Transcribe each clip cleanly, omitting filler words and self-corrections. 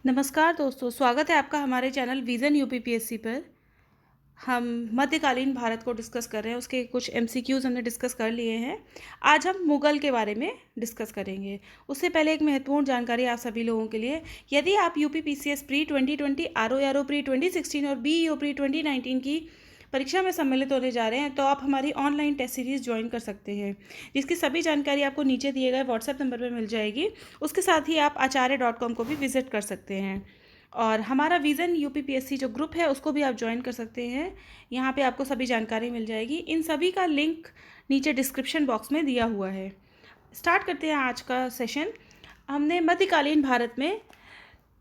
नमस्कार दोस्तों, स्वागत है आपका हमारे चैनल विज़न यूपीपीएससी पर। हम मध्यकालीन भारत को डिस्कस कर रहे हैं, उसके कुछ एमसीक्यूज़ हमने डिस्कस कर लिए हैं। आज हम मुग़ल के बारे में डिस्कस करेंगे। उससे पहले एक महत्वपूर्ण जानकारी आप सभी लोगों के लिए, यदि आप यूपीपीसीएस प्री 2020, आरओ प्री 2016 और बीईओ प्री 2019 की परीक्षा में सम्मिलित होने जा रहे हैं, तो आप हमारी ऑनलाइन टेस्ट सीरीज़ ज्वाइन कर सकते हैं, जिसकी सभी जानकारी आपको नीचे दिए गए व्हाट्सएप नंबर पर मिल जाएगी। उसके साथ ही आप आचार्य.com को भी विजिट कर सकते हैं और हमारा विज़न यूपीपीएससी जो ग्रुप है उसको भी आप ज्वाइन कर सकते हैं। यहाँ पे आपको सभी जानकारी मिल जाएगी। इन सभी का लिंक नीचे डिस्क्रिप्शन बॉक्स में दिया हुआ है। स्टार्ट करते हैं आज का सेशन। हमने मध्यकालीन भारत में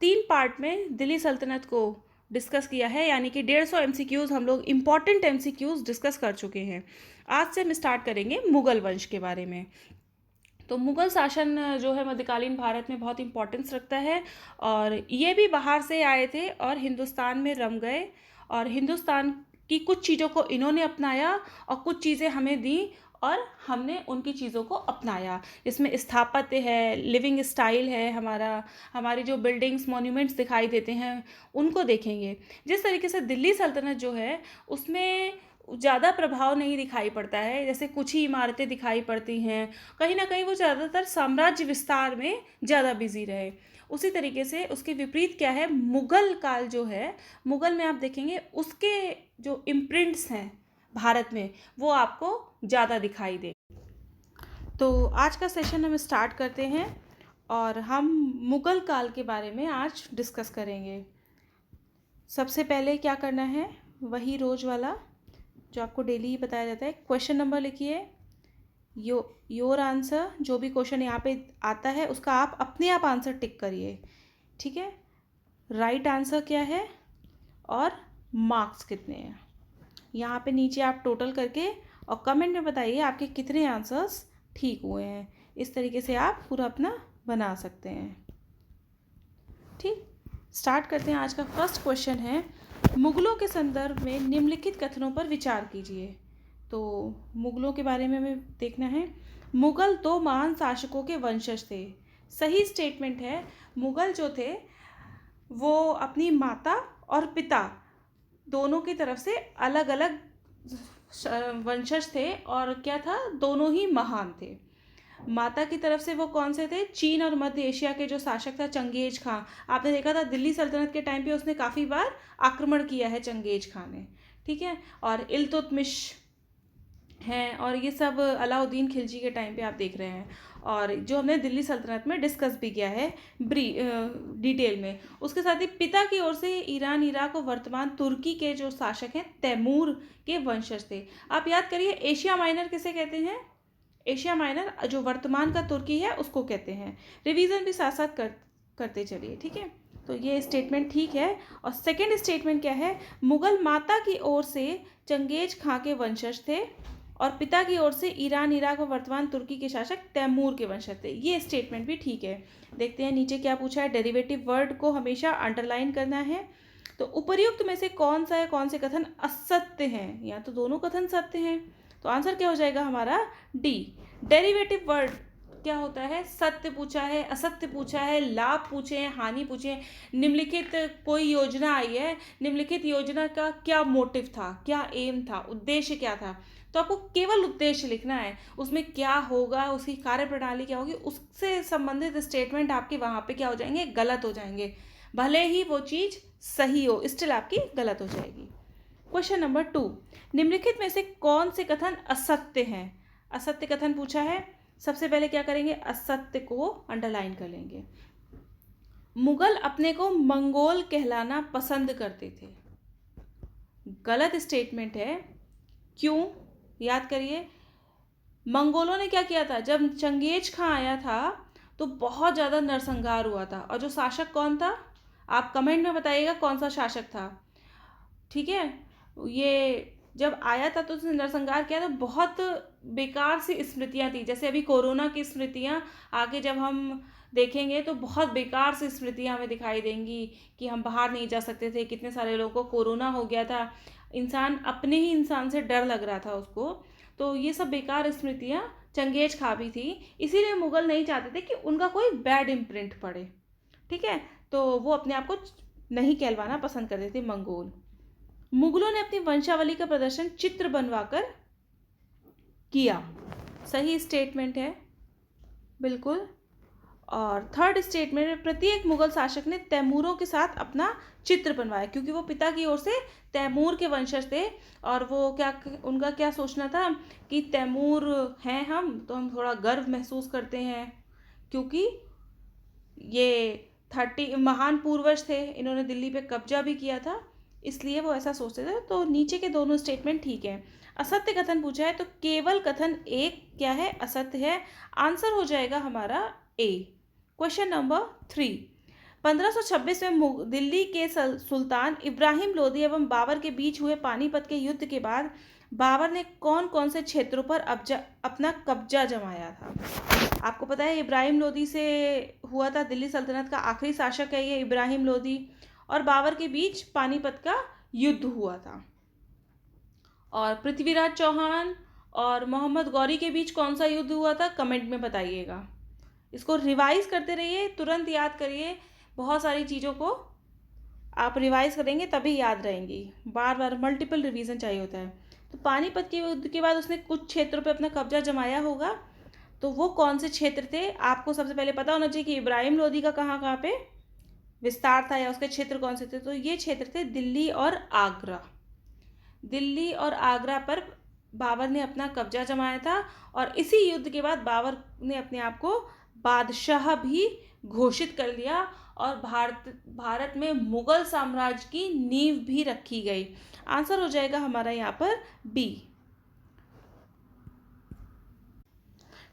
3 पार्ट में दिल्ली सल्तनत को डिस्कस किया है, यानी कि 150 एमसीक्यूज़ हम लोग इम्पॉर्टेंट एमसीक्यूज़ डिस्कस कर चुके हैं। आज से हम स्टार्ट करेंगे मुग़ल वंश के बारे में। तो मुग़ल शासन जो है मध्यकालीन भारत में बहुत इम्पोर्टेंस रखता है और ये भी बाहर से आए थे और हिंदुस्तान में रम गए और हिंदुस्तान की कुछ चीज़ों को इन्होंने अपनाया और कुछ चीज़ें हमें दी और हमने उनकी चीज़ों को अपनाया। इसमें स्थापत्य है, लिविंग स्टाइल है, हमारी जो बिल्डिंग्स मॉन्यूमेंट्स दिखाई देते हैं उनको देखेंगे। जिस तरीके से दिल्ली सल्तनत जो है उसमें ज़्यादा प्रभाव नहीं दिखाई पड़ता है, जैसे कुछ ही इमारतें दिखाई पड़ती हैं, कहीं ना कहीं वो ज़्यादातर साम्राज्य विस्तार में ज़्यादा बिजी रहे। उसी तरीके से उसके विपरीत क्या है, मुग़ल काल जो है, मुग़ल में आप देखेंगे उसके जो इम्प्रिंट्स हैं भारत में वो आपको ज़्यादा दिखाई दे। तो आज का सेशन हम स्टार्ट करते हैं और हम मुग़ल काल के बारे में आज डिस्कस करेंगे। सबसे पहले क्या करना है, वही रोज़ वाला जो आपको डेली ही बताया जाता है। क्वेश्चन नंबर लिखिए, योर आंसर, जो भी क्वेश्चन यहाँ पे आता है उसका आप अपने आप आंसर टिक करिए, ठीक है। राइट आंसर क्या है और मार्क्स कितने हैं, यहाँ पे नीचे आप टोटल करके और कमेंट में बताइए आपके कितने आंसर्स ठीक हुए हैं। इस तरीके से आप पूरा अपना बना सकते हैं। ठीक, स्टार्ट करते हैं। आज का फर्स्ट क्वेश्चन है, मुग़लों के संदर्भ में निम्नलिखित कथनों पर विचार कीजिए। तो मुग़लों के बारे में हमें देखना है। मुग़ल 2 महान शासकों के वंशज थे। सही स्टेटमेंट है। मुग़ल जो थे वो अपनी माता और पिता दोनों की तरफ से अलग अलग वंशज थे और क्या था, दोनों ही महान थे। माता की तरफ से वो कौन से थे, चीन और मध्य एशिया के जो शासक था चंगेज खां। आपने देखा था दिल्ली सल्तनत के टाइम पे उसने काफ़ी बार आक्रमण किया है चंगेज खां ने, ठीक है। और इल्तुतमिश हैं और ये सब अलाउद्दीन खिलजी के टाइम पे आप देख रहे हैं, और जो हमने दिल्ली सल्तनत में डिस्कस भी किया है डिटेल में। उसके साथ ही पिता की ओर से ईरान इराक और वर्तमान तुर्की के जो शासक हैं तैमूर के वंशज थे। आप याद करिए एशिया माइनर किसे कहते हैं, एशिया माइनर जो वर्तमान का तुर्की है उसको कहते हैं। रिवीजन भी साथ साथ करते चलिए, ठीक है। तो ये स्टेटमेंट ठीक है। और सेकंड स्टेटमेंट क्या है, मुग़ल माता की ओर से चंगेज खां के वंशज थे और पिता की ओर से ईरान इराक और वर्तमान तुर्की के शासक तैमूर के वंशज थे। ये स्टेटमेंट भी ठीक है। देखते हैं नीचे क्या पूछा है। डेरिवेटिव वर्ड को हमेशा अंडरलाइन करना है। तो उपर्युक्त में से कौन सा है, कौन से कथन असत्य हैं, या तो दोनों कथन सत्य हैं। तो आंसर क्या हो जाएगा हमारा डी। डेरिवेटिव वर्ड क्या होता है, सत्य पूछा है, असत्य पूछा है, लाभ पूछे हैं, हानि पूछे हैं। निम्नलिखित कोई योजना आई है, निम्नलिखित योजना का क्या मोटिव था, क्या एम था, उद्देश्य क्या था, तो आपको केवल उद्देश्य लिखना है। उसमें क्या होगा, उसकी कार्यप्रणाली क्या होगी, उससे संबंधित स्टेटमेंट आपके वहाँ पे क्या हो जाएंगे, गलत हो जाएंगे। भले ही वो चीज़ सही हो, स्टिल आपकी गलत हो जाएगी। क्वेश्चन नंबर 2, निम्नलिखित में से कौन से कथन असत्य हैं। असत्य कथन पूछा है। सबसे पहले क्या करेंगे, असत्य को अंडरलाइन कर लेंगे। मुग़ल अपने को मंगोल कहलाना पसंद करते थे। गलत स्टेटमेंट है। क्यों, याद करिए। मंगोलों ने क्या किया था, जब चंगेज खां आया था तो बहुत ज़्यादा नरसंहार हुआ था। और जो शासक कौन था, आप कमेंट में बताइएगा कौन सा शासक था, ठीक है। ये जब आया था तो उसने नरसंहार किया, तो बहुत बेकार सी स्मृतियाँ थी। जैसे अभी कोरोना की स्मृतियाँ आगे जब हम देखेंगे तो बहुत बेकार सी स्मृतियाँ हमें दिखाई देंगी कि हम बाहर नहीं जा सकते थे, कितने सारे लोगों को कोरोना हो गया था, इंसान अपने ही इंसान से डर लग रहा था उसको। तो ये सब बेकार स्मृतियाँ चंगेज खां भी थी, इसीलिए मुग़ल नहीं चाहते थे कि उनका कोई बैड इम्प्रिंट पड़े, ठीक है। तो वो अपने आप को नहीं कहलवाना पसंद करते थे मंगोल। मुगलों ने अपनी वंशावली का प्रदर्शन चित्र बनवाकर किया। सही स्टेटमेंट है, बिल्कुल। और थर्ड स्टेटमेंट में प्रत्येक मुगल शासक ने तैमूरों के साथ अपना चित्र बनवाया, क्योंकि वो पिता की ओर से तैमूर के वंशज थे और वो क्या, उनका क्या सोचना था कि तैमूर हैं हम तो हम थोड़ा गर्व महसूस करते हैं, क्योंकि ये 30 महान पूर्वज थे, इन्होंने दिल्ली पे कब्जा भी किया था, इसलिए वो ऐसा सोचते थे। तो नीचे के दोनों स्टेटमेंट ठीक है। असत्य कथन पूछा है तो केवल कथन एक क्या है, असत्य है। आंसर हो जाएगा हमारा ए। क्वेश्चन नंबर 3, 1526 में दिल्ली के सुल्तान इब्राहिम लोदी एवं बाबर के बीच हुए पानीपत के युद्ध के बाद बाबर ने कौन कौन से क्षेत्रों पर अपना कब्जा जमाया था? आपको पता है इब्राहिम लोदी से हुआ था, दिल्ली सल्तनत का आखिरी शासक है ये इब्राहिम लोदी, और बाबर के बीच पानीपत का युद्ध हुआ था। और पृथ्वीराज चौहान और मोहम्मद गौरी के बीच कौन सा युद्ध हुआ था, कमेंट में बताइएगा। इसको रिवाइज करते रहिए, तुरंत याद करिए, बहुत सारी चीज़ों को आप रिवाइज करेंगे तभी याद रहेंगी, बार बार मल्टीपल रिवीजन चाहिए होता है। तो पानीपत के युद्ध के बाद उसने कुछ क्षेत्रों पे अपना कब्जा जमाया होगा, तो वो कौन से क्षेत्र थे? आपको सबसे पहले पता होना चाहिए कि इब्राहिम लोदी का कहाँ कहाँ पे विस्तार था या उसके क्षेत्र कौन से थे। तो ये क्षेत्र थे दिल्ली और आगरा। दिल्ली और आगरा पर बाबर ने अपना कब्जा जमाया था, और इसी युद्ध के बाद बाबर ने अपने आप को बादशाह भी घोषित कर लिया, और भारत में मुगल साम्राज्य की नींव भी रखी गई। आंसर हो जाएगा हमारा यहाँ पर बी।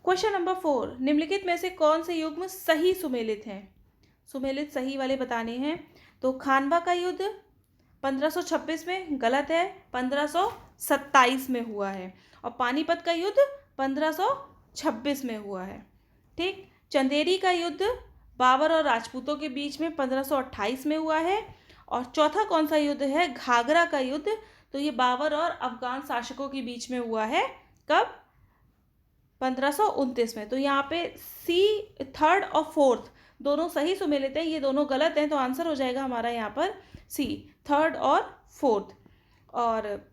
क्वेश्चन नंबर 4, निम्नलिखित में से कौन से युग्म सही सुमेलित हैं? सुमेलित सही वाले बताने हैं। तो खानवा का युद्ध 1526 में गलत है, 1527 में हुआ है। और पानीपत का युद्ध 1526 में हुआ है। ठीक। चंदेरी का युद्ध बाबर और राजपूतों के बीच में 1528 में हुआ है। और चौथा कौन सा युद्ध है? घाघरा का युद्ध। तो ये बाबर और अफगान शासकों के बीच में हुआ है, कब? 1529 में। तो यहाँ पे सी थर्ड और फोर्थ दोनों सही सुमेलित हैं, ये दोनों गलत हैं, तो आंसर हो जाएगा हमारा यहाँ पर सी, थर्ड और फोर्थ। और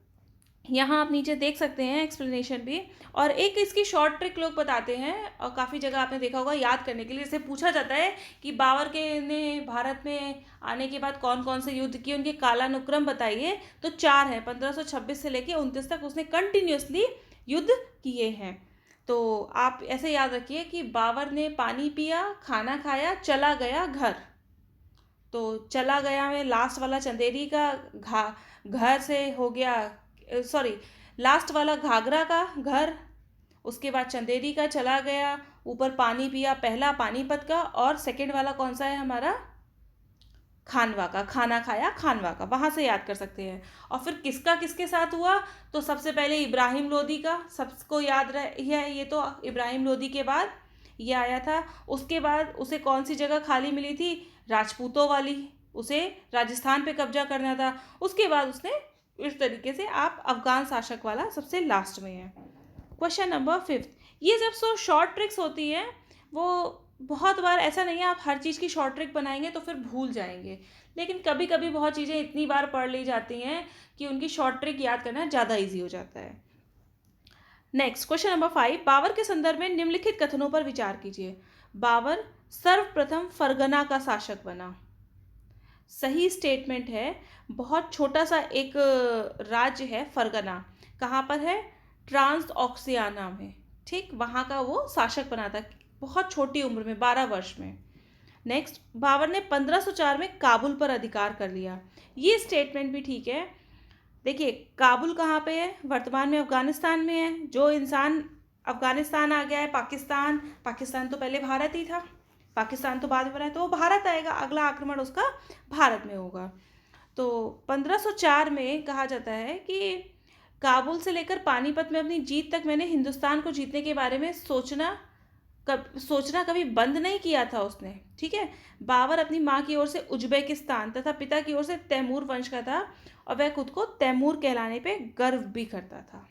यहाँ आप नीचे देख सकते हैं एक्सप्लेनेशन भी। और एक इसकी शॉर्ट ट्रिक लोग बताते हैं, और काफ़ी जगह आपने देखा होगा याद करने के लिए, जैसे पूछा जाता है कि बाबर के ने भारत में आने के बाद कौन कौन से युद्ध किए, उनके कालानुक्रम बताइए। तो 4 हैं, 1526 से लेके 29 तक उसने कंटिन्यूसली युद्ध किए हैं। तो आप ऐसे याद रखिए कि बाबर ने पानी पिया, खाना खाया, चला गया घर। तो चला गया में लास्ट वाला चंदेरी का घर से हो गया, सॉरी, लास्ट वाला घाघरा का घर, उसके बाद चंदेरी का चला गया, ऊपर पानी पिया पहला पानीपत का, और सेकंड वाला कौन सा है हमारा? खानवा का, खाना खाया खानवा का, वहाँ से याद कर सकते हैं। और फिर किसका किसके साथ हुआ? तो सबसे पहले इब्राहिम लोदी का, सबको याद है ये, तो इब्राहिम लोदी के बाद ये आया था। उसके बाद उसे कौन सी जगह खाली मिली थी? राजपूतों वाली, उसे राजस्थान पे कब्जा करना था। उसके बाद उसने इस तरीके से, आप अफगान शासक वाला सबसे लास्ट में है। क्वेश्चन नंबर 5, ये जब शॉर्ट ट्रिक्स होती हैं, वो बहुत बार ऐसा नहीं है आप हर चीज़ की शॉर्ट ट्रिक बनाएंगे तो फिर भूल जाएंगे, लेकिन कभी कभी बहुत चीज़ें इतनी बार पढ़ ली जाती हैं कि उनकी शॉर्ट ट्रिक याद करना ज़्यादा ईजी हो जाता है। नेक्स्ट क्वेश्चन नंबर 5, बाबर के संदर्भ में निम्नलिखित कथनों पर विचार कीजिए। बाबर सर्वप्रथम फरगना का शासक बना। सही स्टेटमेंट है। बहुत छोटा सा एक राज्य है फरगना, कहाँ पर है? ट्रांस ऑक्सियाना में। ठीक, वहाँ का वो शासक बना था, बहुत छोटी उम्र में, 12 वर्ष में। नेक्स्ट, बाबर ने 1504 में काबुल पर अधिकार कर लिया। ये स्टेटमेंट भी ठीक है। देखिए काबुल कहाँ पे है? वर्तमान में अफगानिस्तान में है। जो इंसान अफगानिस्तान आ गया है, पाकिस्तान तो पहले भारत ही था, पाकिस्तान तो बाद में बना है, तो वो भारत आएगा, अगला आक्रमण उसका भारत में होगा। तो 1504 में कहा जाता है कि काबुल से लेकर पानीपत में अपनी जीत तक मैंने हिंदुस्तान को जीतने के बारे में सोचना कभी बंद नहीं किया था उसने। ठीक है। बाबर अपनी माँ की ओर से उज्बेकिस्तान तथा पिता की ओर से तैमूर वंश का था, और वह खुद को तैमूर कहलाने पे गर्व भी करता था।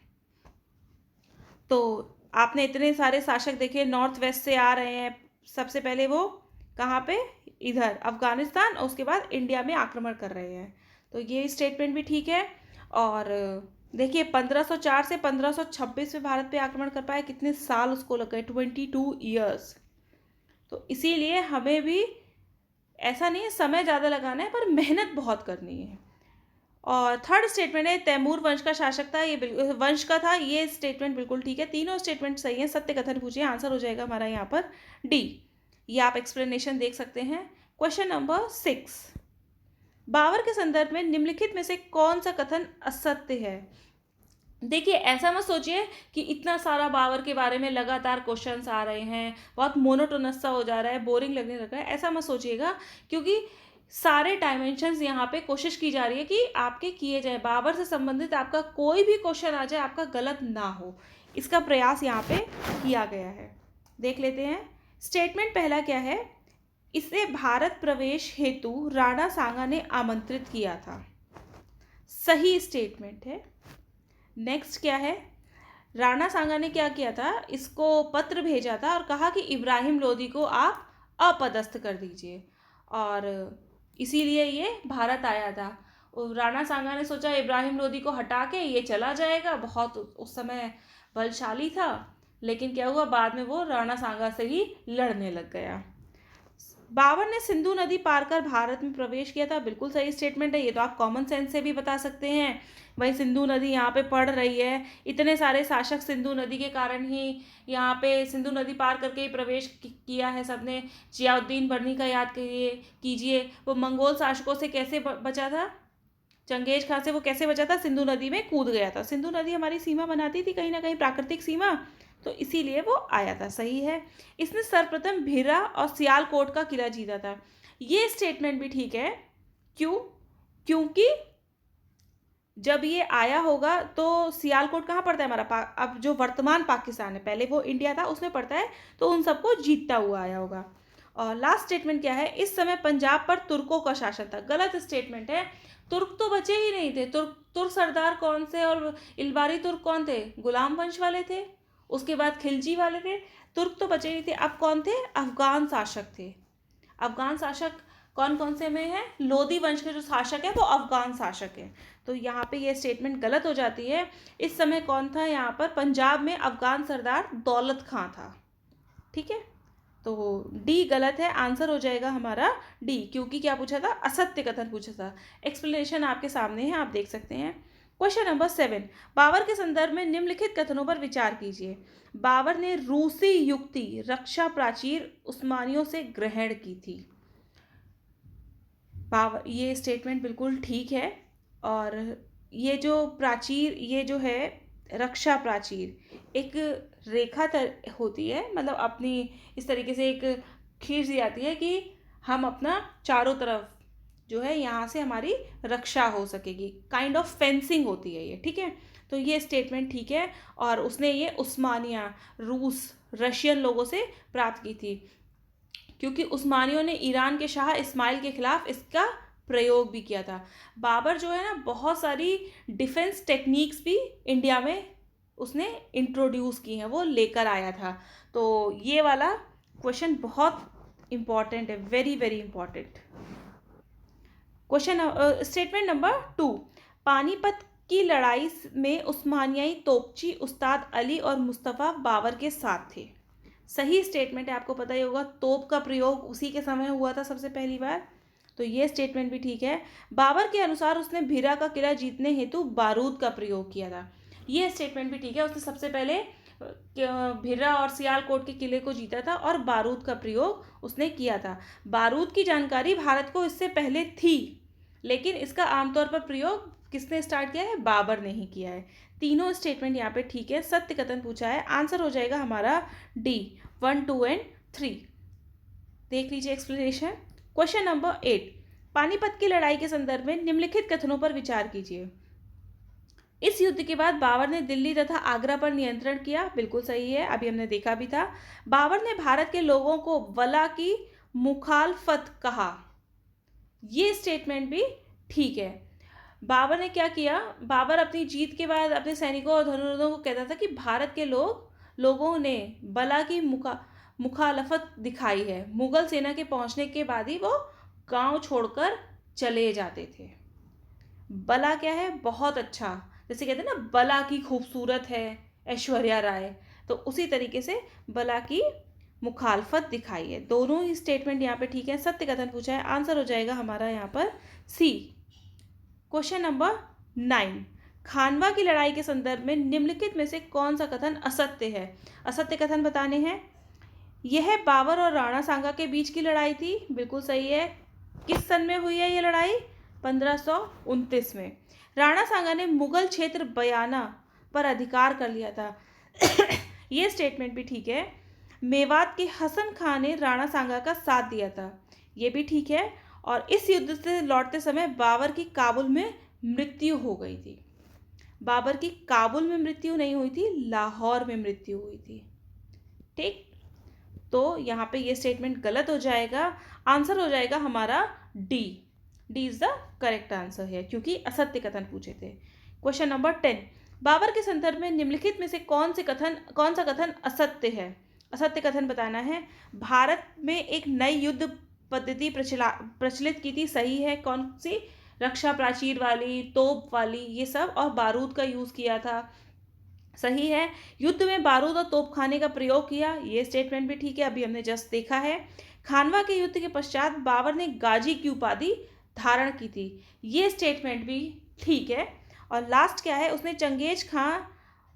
तो आपने इतने सारे शासक देखे, नॉर्थ वेस्ट से आ रहे हैं। सबसे पहले वो कहाँ पे? इधर अफगानिस्तान, और उसके बाद इंडिया में आक्रमण कर रहे हैं। तो ये स्टेटमेंट भी ठीक है। और देखिए 1504 से 1526 में भारत पे आक्रमण कर पाए, कितने साल उसको लग गए? 22 ईयर्स। तो इसीलिए हमें भी ऐसा नहीं है समय ज़्यादा लगाना है, पर मेहनत बहुत करनी है। और थर्ड स्टेटमेंट है तैमूर वंश का शासक था, ये बिल्कुल वंश का था, ये स्टेटमेंट बिल्कुल ठीक है। तीनों स्टेटमेंट सही है। सत्य कथन पूछिए, आंसर हो जाएगा हमारा यहाँ पर डी। ये आप एक्सप्लेनेशन देख सकते हैं। क्वेश्चन नंबर 6, बाबर के संदर्भ में निम्नलिखित में से कौन सा कथन असत्य है? देखिए ऐसा मत सोचिए कि इतना सारा बाबर के बारे में लगातार क्वेश्चंस आ रहे हैं, बहुत मोनोटोनस सा हो जा रहा है, बोरिंग लगने लग रहा है, ऐसा मत सोचिएगा। क्योंकि सारे डायमेंशंस यहाँ पे कोशिश की जा रही है कि आपके किए जाए, बाबर से संबंधित आपका कोई भी क्वेश्चन आ जाए आपका गलत ना हो, इसका प्रयास यहाँ पे किया गया है। देख लेते हैं। स्टेटमेंट पहला क्या है? इसे भारत प्रवेश हेतु राणा सांगा ने आमंत्रित किया था, सही स्टेटमेंट है। नेक्स्ट क्या है? राणा सांगा ने क्या किया था? इसको पत्र भेजा था और कहा कि इब्राहिम लोदी को आप अपदस्थ कर दीजिए, और इसीलिए ये भारत आया था। और राणा सांगा ने सोचा इब्राहिम लोदी को हटा के ये चला जाएगा, बहुत उस समय बलशाली था, लेकिन क्या हुआ, बाद में वो राणा सांगा से ही लड़ने लग गया। बाबर ने सिंधु नदी पार कर भारत में प्रवेश किया था, बिल्कुल सही स्टेटमेंट है। ये तो आप कॉमन सेंस से भी बता सकते हैं। भाई सिंधु नदी यहाँ पे पड़ रही है, इतने सारे शासक सिंधु नदी के कारण ही यहाँ पे सिंधु नदी पार करके ही प्रवेश किया है सबने। जियाउद्दीन बर्नी का याद कीजिए, वो मंगोल शासकों से कैसे बचा था, चंगेज खां से वो कैसे बचा था? सिंधु नदी में कूद गया था। सिंधु नदी हमारी सीमा बनाती थी कहीं ना कहीं, प्राकृतिक सीमा, तो इसीलिए वो आया था, सही है। इसने सर्वप्रथम भिरा और सियालकोट का किला जीता था, ये स्टेटमेंट भी ठीक है। क्यों? क्योंकि जब ये आया होगा तो सियालकोट कहाँ पड़ता है हमारा? अब जो वर्तमान पाकिस्तान है, पहले वो इंडिया था, उसमें पड़ता है, तो उन सबको जीतता हुआ आया होगा। और लास्ट स्टेटमेंट क्या है? इस समय पंजाब पर तुर्कों का शासन था, गलत स्टेटमेंट है। तुर्क तो बचे ही नहीं थे। तुर्क सरदार कौन से? और इलबारी तुर्क कौन थे? गुलाम वंश वाले थे, उसके बाद खिलजी वाले थे। तुर्क तो बचे नहीं थे। अब कौन थे? अफगान शासक थे। अफगान शासक कौन कौन से में है? लोदी वंश के जो शासक है वो अफगान शासक है। तो यहाँ पे ये स्टेटमेंट गलत हो जाती है। इस समय कौन था यहाँ पर? पंजाब में अफगान सरदार दौलत खां था। ठीक है, तो डी गलत है, आंसर हो जाएगा हमारा डी। क्योंकि क्या पूछा था? असत्य कथन पूछा था। एक्सप्लेनेशन आपके सामने है, आप देख सकते हैं। क्वेश्चन नंबर 7, बाबर के संदर्भ में निम्नलिखित कथनों पर विचार कीजिए। बाबर ने रूसी युक्ति रक्षा प्राचीर उस्मानियों से ग्रहण की थी। बाबर, ये स्टेटमेंट बिल्कुल ठीक है। और ये जो प्राचीर, ये जो है रक्षा प्राचीर, एक रेखा होती है, मतलब अपनी इस तरीके से एक खींच दी जाती है कि हम अपना चारों तरफ जो है यहाँ से हमारी रक्षा हो सकेगी, काइंड ऑफ फेंसिंग होती है ये। ठीक है, तो ये स्टेटमेंट ठीक है। और उसने ये उस्मानिया, रूस, रशियन लोगों से प्राप्त की थी, क्योंकि उस्मानियों ने ईरान के शाह इस्माइल के खिलाफ इसका प्रयोग भी किया था। बाबर जो है ना, बहुत सारी डिफेंस टेक्निक्स भी इंडिया में उसने इंट्रोड्यूस की हैं, वो लेकर आया था। तो ये वाला क्वेश्चन बहुत इम्पॉर्टेंट है, very very important question. Statement number 2, Panipat की लड़ाई में उस्मानियाई तोपची उस्ताद अली और मुस्तफ़ा बाबर के साथ थे, सही स्टेटमेंट है। आपको पता ही होगा, तोप का प्रयोग उसी के समय हुआ था सबसे पहली बार, तो ये स्टेटमेंट भी ठीक है। बाबर के अनुसार उसने भिरा का किला जीतने हेतु बारूद का प्रयोग किया था, ये स्टेटमेंट भी ठीक है। उसने सबसे पहले भिरा और सियालकोट के किले को जीता था और बारूद का प्रयोग उसने किया था। बारूद की जानकारी भारत को इससे पहले थी, लेकिन इसका आमतौर पर प्रयोग किसने स्टार्ट किया है? बाबर ने ही किया है। तीनों स्टेटमेंट यहाँ पे ठीक है। सत्य कथन पूछा है, आंसर हो जाएगा हमारा डी, 1, 2 एंड 3। देख लीजिए एक्सप्लेनेशन। क्वेश्चन नंबर 8, पानीपत की लड़ाई के संदर्भ में निम्नलिखित कथनों पर विचार कीजिए। इस युद्ध के बाद बाबर ने दिल्ली तथा आगरा पर नियंत्रण किया, बिल्कुल सही है, अभी हमने देखा भी था। बाबर ने भारत के लोगों को वला की मुखालफत कहा, ये स्टेटमेंट भी ठीक है। बाबर ने क्या किया? बाबर अपनी जीत के बाद अपने सैनिकों और धनुर्धरों को कहता था कि भारत के लोगों ने बला की मुखालफत दिखाई है। मुगल सेना के पहुंचने के बाद ही वो गांव छोड़कर चले जाते थे। बला क्या है? बहुत अच्छा। जैसे कहते हैं ना, बला की खूबसूरत है ऐश्वर्या राय, तो उसी तरीके से बला की मुखालफत दिखाई है। दोनों ही स्टेटमेंट यहाँ पे ठीक है। सत्य कथन पूछा है, आंसर हो जाएगा हमारा यहाँ पर सी। क्वेश्चन नंबर 9, खानवा की लड़ाई के संदर्भ में निम्नलिखित में से कौन सा कथन असत्य है? असत्य कथन बताने हैं। यह बाबर और राणा सांगा के बीच की लड़ाई थी, बिल्कुल सही है। किस सन में हुई है ये लड़ाई? 1529 में। राणा सांगा ने मुगल क्षेत्र बयाना पर अधिकार कर लिया था। ये स्टेटमेंट भी ठीक है। मेवात के हसन खान ने राणा सांगा का साथ दिया था, ये भी ठीक है। और इस युद्ध से लौटते समय बाबर की काबुल में मृत्यु हो गई थी। बाबर की काबुल में मृत्यु नहीं हुई थी, लाहौर में मृत्यु हुई थी। ठीक, तो यहाँ पे ये स्टेटमेंट गलत हो जाएगा। आंसर हो जाएगा हमारा D. D is the correct answer है, क्योंकि असत्य कथन पूछे थे। क्वेश्चन नंबर 10, बाबर के संदर्भ में निम्नलिखित में से कौन सा कथन असत्य है? असत्य कथन बताना है। भारत में एक नई युद्ध पद्धति प्रचलित की थी, सही है। कौन सी? रक्षा प्राचीर वाली, तोप वाली, ये सब, और बारूद का यूज किया था, सही है। युद्ध में बारूद और तोपखाने का प्रयोग किया, ये स्टेटमेंट भी ठीक है, अभी हमने जस्ट देखा है। खानवा के युद्ध के पश्चात बाबर ने गाजी की उपाधि धारण की थी, ये स्टेटमेंट भी ठीक है। और लास्ट क्या है?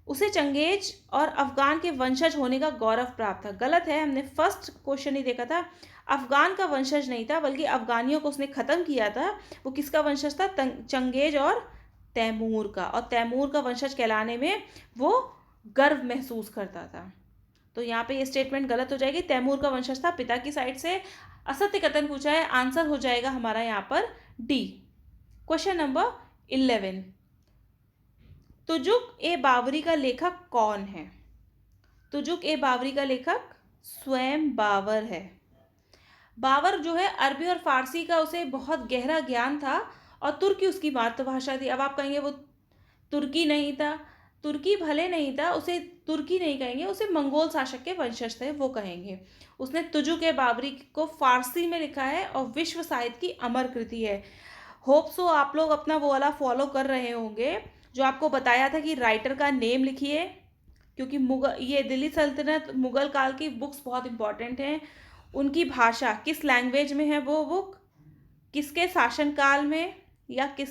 उसे चंगेज और अफगान के वंशज होने का गौरव प्राप्त था, गलत है। हमने फर्स्ट क्वेश्चन ही देखा था, अफगान का वंशज नहीं था, बल्कि अफगानियों को उसने खत्म किया था। वो किसका वंशज था? चंगेज और तैमूर का। और तैमूर का वंशज कहलाने में वो गर्व महसूस करता था। तो यहाँ पे ये स्टेटमेंट गलत हो जाएगी। तैमूर का वंशज था पिता की साइड से। असत्य कथन पूछा है, आंसर हो जाएगा हमारा यहाँ पर डी। क्वेश्चन नंबर 11, तुजुक ए बाबरी का लेखक कौन है? तुजुक ए बाबरी का लेखक स्वयं बाबर है। बाबर जो है, अरबी और फारसी का उसे बहुत गहरा ज्ञान था, और तुर्की उसकी मातृभाषा थी। अब आप कहेंगे वो तुर्की नहीं था, तुर्की भले नहीं था, उसे तुर्की नहीं कहेंगे, उसे मंगोल शासक के वंशज थे वो कहेंगे। उसने तुजुक ए बाबरी को फारसी में लिखा है और विश्व साहित्य की अमर कृति है। होप सो आप लोग अपना वो वाला फॉलो कर रहे होंगे जो आपको बताया था कि राइटर का नेम लिखिए, क्योंकि ये दिल्ली सल्तनत मुगल काल की बुक्स बहुत इंपॉर्टेंट हैं। उनकी भाषा किस लैंग्वेज में है, वो बुक किसके शासनकाल में या किस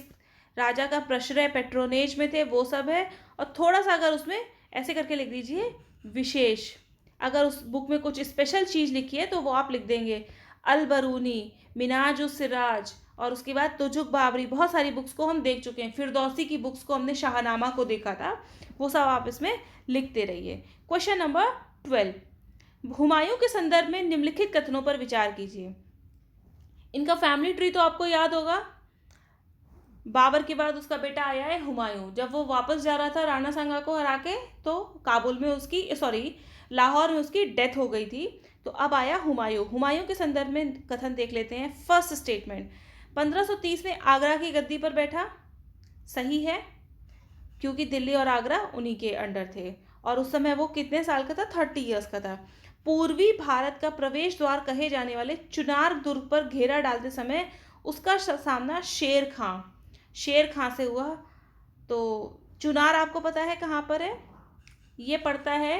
राजा का प्रश्रय पेट्रोनेज में थे, वो सब है। और थोड़ा सा अगर उसमें ऐसे करके लिख दीजिए विशेष, अगर उस बुक में कुछ स्पेशल चीज़ लिखी है तो वो आप लिख देंगे अल बरूनी, मिनाज उस सिराज, और उसके बाद तुजुक बाबरी। बहुत सारी बुक्स को हम देख चुके हैं, फिरदौसी की बुक्स को हमने शाहनामा को देखा था, वो सब आप इसमें लिखते रहिए। क्वेश्चन नंबर 12, हुमायूं के संदर्भ में निम्नलिखित कथनों पर विचार कीजिए। इनका फैमिली ट्री तो आपको याद होगा। बाबर के बाद उसका बेटा आया है हुमायूं। जब वो वापस जा रहा था राणा सांगा को हरा के, तो काबुल में लाहौर में उसकी डेथ हो गई थी। तो अब आया हुमायूं। हुमायूं के संदर्भ में कथन देख लेते हैं। फर्स्ट स्टेटमेंट, 1530 में आगरा की गद्दी पर बैठा, सही है, क्योंकि दिल्ली और आगरा उन्हीं के अंडर थे। और उस समय वो कितने साल का था? 30 ईयर्स का था। पूर्वी भारत का प्रवेश द्वार कहे जाने वाले चुनार दुर्ग पर घेरा डालते समय उसका सामना शेर खां से हुआ। तो चुनार आपको पता है कहाँ पर है? ये पड़ता है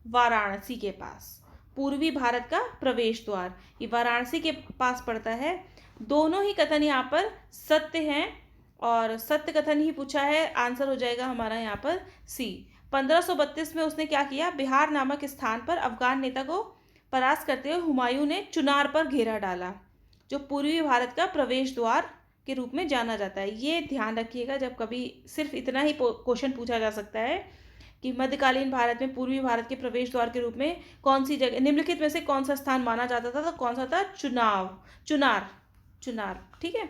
वाराणसी के पास। पूर्वी भारत का प्रवेश द्वार ये वाराणसी के पास पड़ता है। दोनों ही कथन यहाँ पर सत्य हैं, और सत्य कथन ही पूछा है, आंसर हो जाएगा हमारा यहाँ पर सी। 1532 में उसने क्या किया? बिहार नामक स्थान पर अफगान नेता को परास्त करते हुए हुमायूं ने चुनार पर घेरा डाला, जो पूर्वी भारत का प्रवेश द्वार के रूप में जाना जाता है। ये ध्यान रखिएगा, जब कभी सिर्फ इतना ही क्वेश्चन पूछा जा सकता है कि मध्यकालीन भारत में पूर्वी भारत के प्रवेश द्वार के रूप में कौन सी जगह, निम्नलिखित में से कौन सा स्थान माना जाता था, तो कौन सा था? चुनार, ठीक है।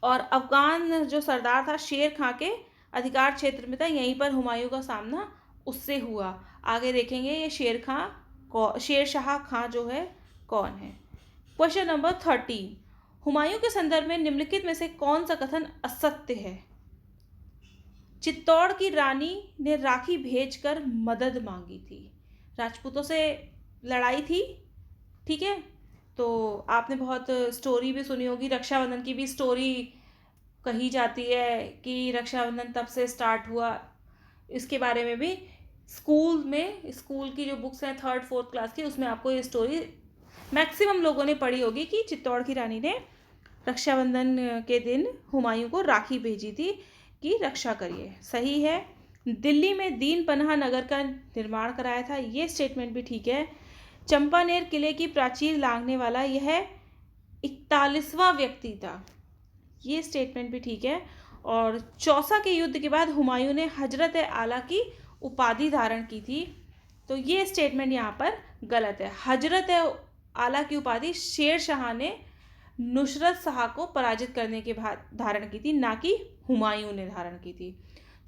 और अफगान जो सरदार था शेर खां के अधिकार क्षेत्र में था, यहीं पर हुमायूं का सामना उससे हुआ। आगे देखेंगे ये शेर शाह खां जो है कौन है। क्वेश्चन नंबर 13, हुमायूं के संदर्भ में निम्नलिखित में से कौन सा कथन असत्य है? चित्तौड़ की रानी ने राखी भेजकर मदद मांगी थी। राजपूतों से लड़ाई थी, ठीक है। तो आपने बहुत स्टोरी भी सुनी होगी, रक्षाबंधन की भी स्टोरी कही जाती है कि रक्षाबंधन तब से स्टार्ट हुआ। इसके बारे में भी स्कूल की जो बुक्स हैं 3rd 4th क्लास की, उसमें आपको ये स्टोरी मैक्सिमम लोगों ने पढ़ी होगी कि चित्तौड़ की रानी ने रक्षाबंधन के दिन हुमायूं को राखी भेजी थी कि रक्षा करिए। सही है। दिल्ली में दीन पनाह नगर का निर्माण कराया था, ये स्टेटमेंट भी ठीक है। चंपानेर किले की प्राचीर लांघने वाला यह 41वां व्यक्ति था, ये स्टेटमेंट भी ठीक है। और चौसा के युद्ध के बाद हुमायूं ने हजरत आला की उपाधि धारण की थी, तो ये स्टेटमेंट यहाँ पर गलत है। हजरत आला की उपाधि शेर शाह ने नुसरत शाह को पराजित करने के बाद धारण की थी, ना कि हुमायूं ने धारण की थी।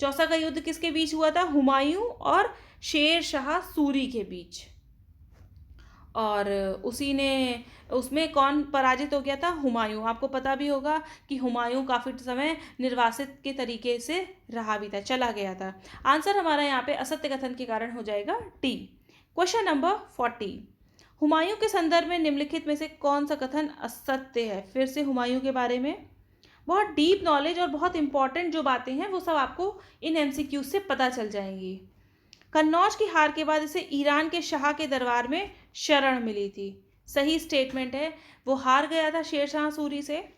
चौसा का युद्ध किसके बीच हुआ था? हुमायूं और शेर शाह सूरी के बीच। और उसमें कौन पराजित हो गया था? हुमायूं। आपको पता भी होगा कि हुमायूं काफ़ी समय निर्वासित के तरीके से रहा भी था, चला गया था। आंसर हमारा यहाँ पे असत्य कथन के कारण हो जाएगा टी। क्वेश्चन नंबर 40, हुमायूं के संदर्भ में निम्नलिखित में से कौन सा कथन असत्य है? फिर से हुमायूं के बारे में बहुत डीप नॉलेज और बहुत इंपॉर्टेंट जो बातें हैं वो सब आपको इन MCQ से पता चल जाएंगी। कन्नौज की हार के बाद इसे ईरान के शाह के दरबार में शरण मिली थी, सही स्टेटमेंट है। वो हार गया था शेर शाह सूरी से,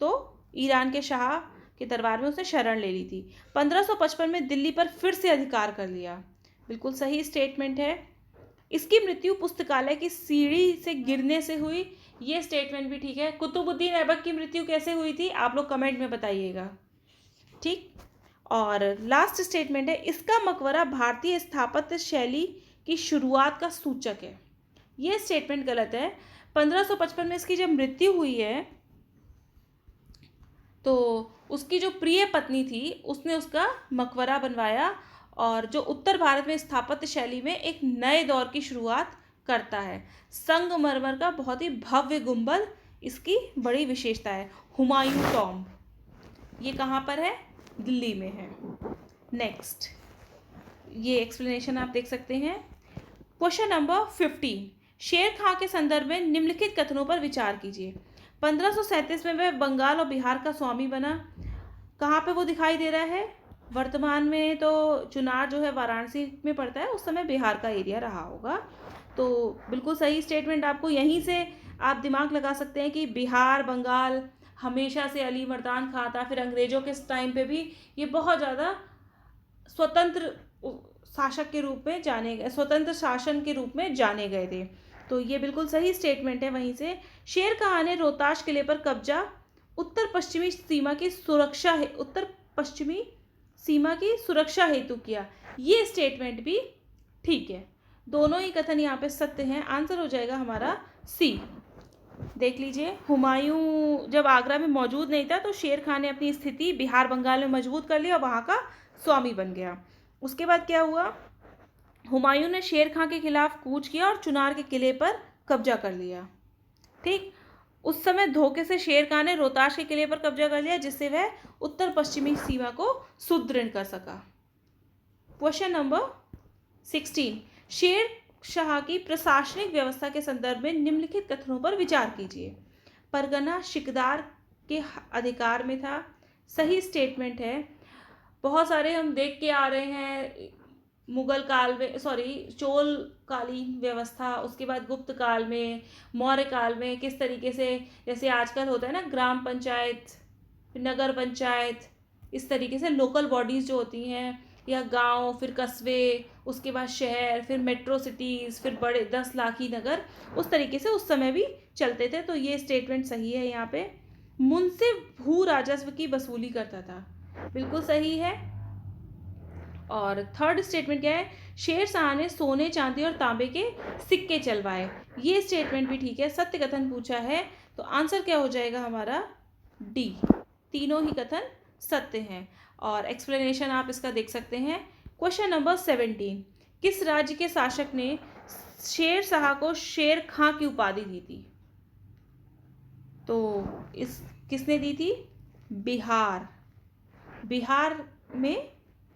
तो ईरान के शाह के दरबार में उसने शरण ले ली थी। 1555 में दिल्ली पर फिर से अधिकार कर लिया, बिल्कुल सही स्टेटमेंट है। इसकी मृत्यु पुस्तकालय की सीढ़ी से गिरने से हुई, ये स्टेटमेंट भी ठीक है। कुतुबुद्दीन ऐबक की मृत्यु कैसे हुई थी? आप लोग कमेंट में बताइएगा, ठीक। और लास्ट स्टेटमेंट है, इसका मकबरा भारतीय स्थापत्य शैली की शुरुआत का सूचक है, ये स्टेटमेंट गलत है। 1555 में इसकी जब मृत्यु हुई है तो उसकी जो प्रिय पत्नी थी उसने उसका मकबरा बनवाया, और जो उत्तर भारत में स्थापत्य शैली में एक नए दौर की शुरुआत करता है। संगमरमर का बहुत ही भव्य गुंबद इसकी बड़ी विशेषता है। हुमायूं टॉम्ब, ये कहाँ पर है? दिल्ली में है। नेक्स्ट, ये एक्सप्लेनेशन आप देख सकते हैं। क्वेश्चन नंबर 15, शेर खां के संदर्भ में निम्नलिखित कथनों पर विचार कीजिए। 1537 में वह बंगाल और बिहार का स्वामी बना, कहाँ पे वो दिखाई दे रहा है? वर्तमान में तो चुनार जो है वाराणसी में पड़ता है, उस समय बिहार का एरिया रहा होगा, तो बिल्कुल सही स्टेटमेंट। आपको यहीं से आप दिमाग लगा सकते हैं कि बिहार बंगाल हमेशा से अली मर्दान खां था, फिर अंग्रेजों के टाइम पे भी ये बहुत ज़्यादा स्वतंत्र शासक के रूप में जाने गए, स्वतंत्र शासन के रूप में जाने गए थे, तो ये बिल्कुल सही स्टेटमेंट है। वहीं से शेर खां ने रोहताश किले पर कब्जा उत्तर पश्चिमी सीमा की सुरक्षा हेतु किया, ये स्टेटमेंट भी ठीक है। दोनों ही कथन यहाँ पे सत्य हैं, आंसर हो जाएगा हमारा सी। देख लीजिए, हुमायूं जब आगरा में मौजूद नहीं था तो शेर खां ने अपनी स्थिति बिहार बंगाल में मजबूत कर लिया और वहाँ का स्वामी बन गया। उसके बाद क्या हुआ? हुमायूं ने शेर खां के खिलाफ कूच किया और चुनार के किले पर कब्जा कर लिया, ठीक। उस समय धोखे से शेर खां ने रोहताश के किले पर कब्जा कर लिया, जिससे वह उत्तर पश्चिमी सीमा को सुदृढ़ कर सका। क्वेश्चन नंबर 16, शेर शाह की प्रशासनिक व्यवस्था के संदर्भ में निम्नलिखित कथनों पर विचार कीजिए। परगना शिकदार के अधिकार में था, सही स्टेटमेंट है। बहुत सारे हम देख के आ रहे हैं, मुगल काल में, चोल कालीन व्यवस्था, उसके बाद गुप्त काल में, मौर्य काल में किस तरीके से, जैसे आजकल होता है ना ग्राम पंचायत, नगर पंचायत, इस तरीके से लोकल बॉडीज़ जो होती हैं, या गांव, फिर कस्बे, उसके बाद शहर, फिर मेट्रो सिटीज़, फिर बड़े 10 लाखी नगर, उस तरीके से उस समय भी चलते थे, तो ये स्टेटमेंट सही है। यहाँ पे मुंसिफ भू राजस्व की वसूली करता था, बिल्कुल सही है। और थर्ड स्टेटमेंट क्या है? शेर शाह ने सोने चांदी और तांबे के सिक्के चलवाए, ये स्टेटमेंट भी ठीक है। सत्य कथन पूछा है तो आंसर क्या हो जाएगा हमारा? डी, तीनों ही कथन सत्य हैं। और एक्सप्लेनेशन आप इसका देख सकते हैं। क्वेश्चन नंबर 17, किस राज्य के शासक ने शेर शाह को शेर खां की उपाधि दी थी? तो इस किसने दी थी?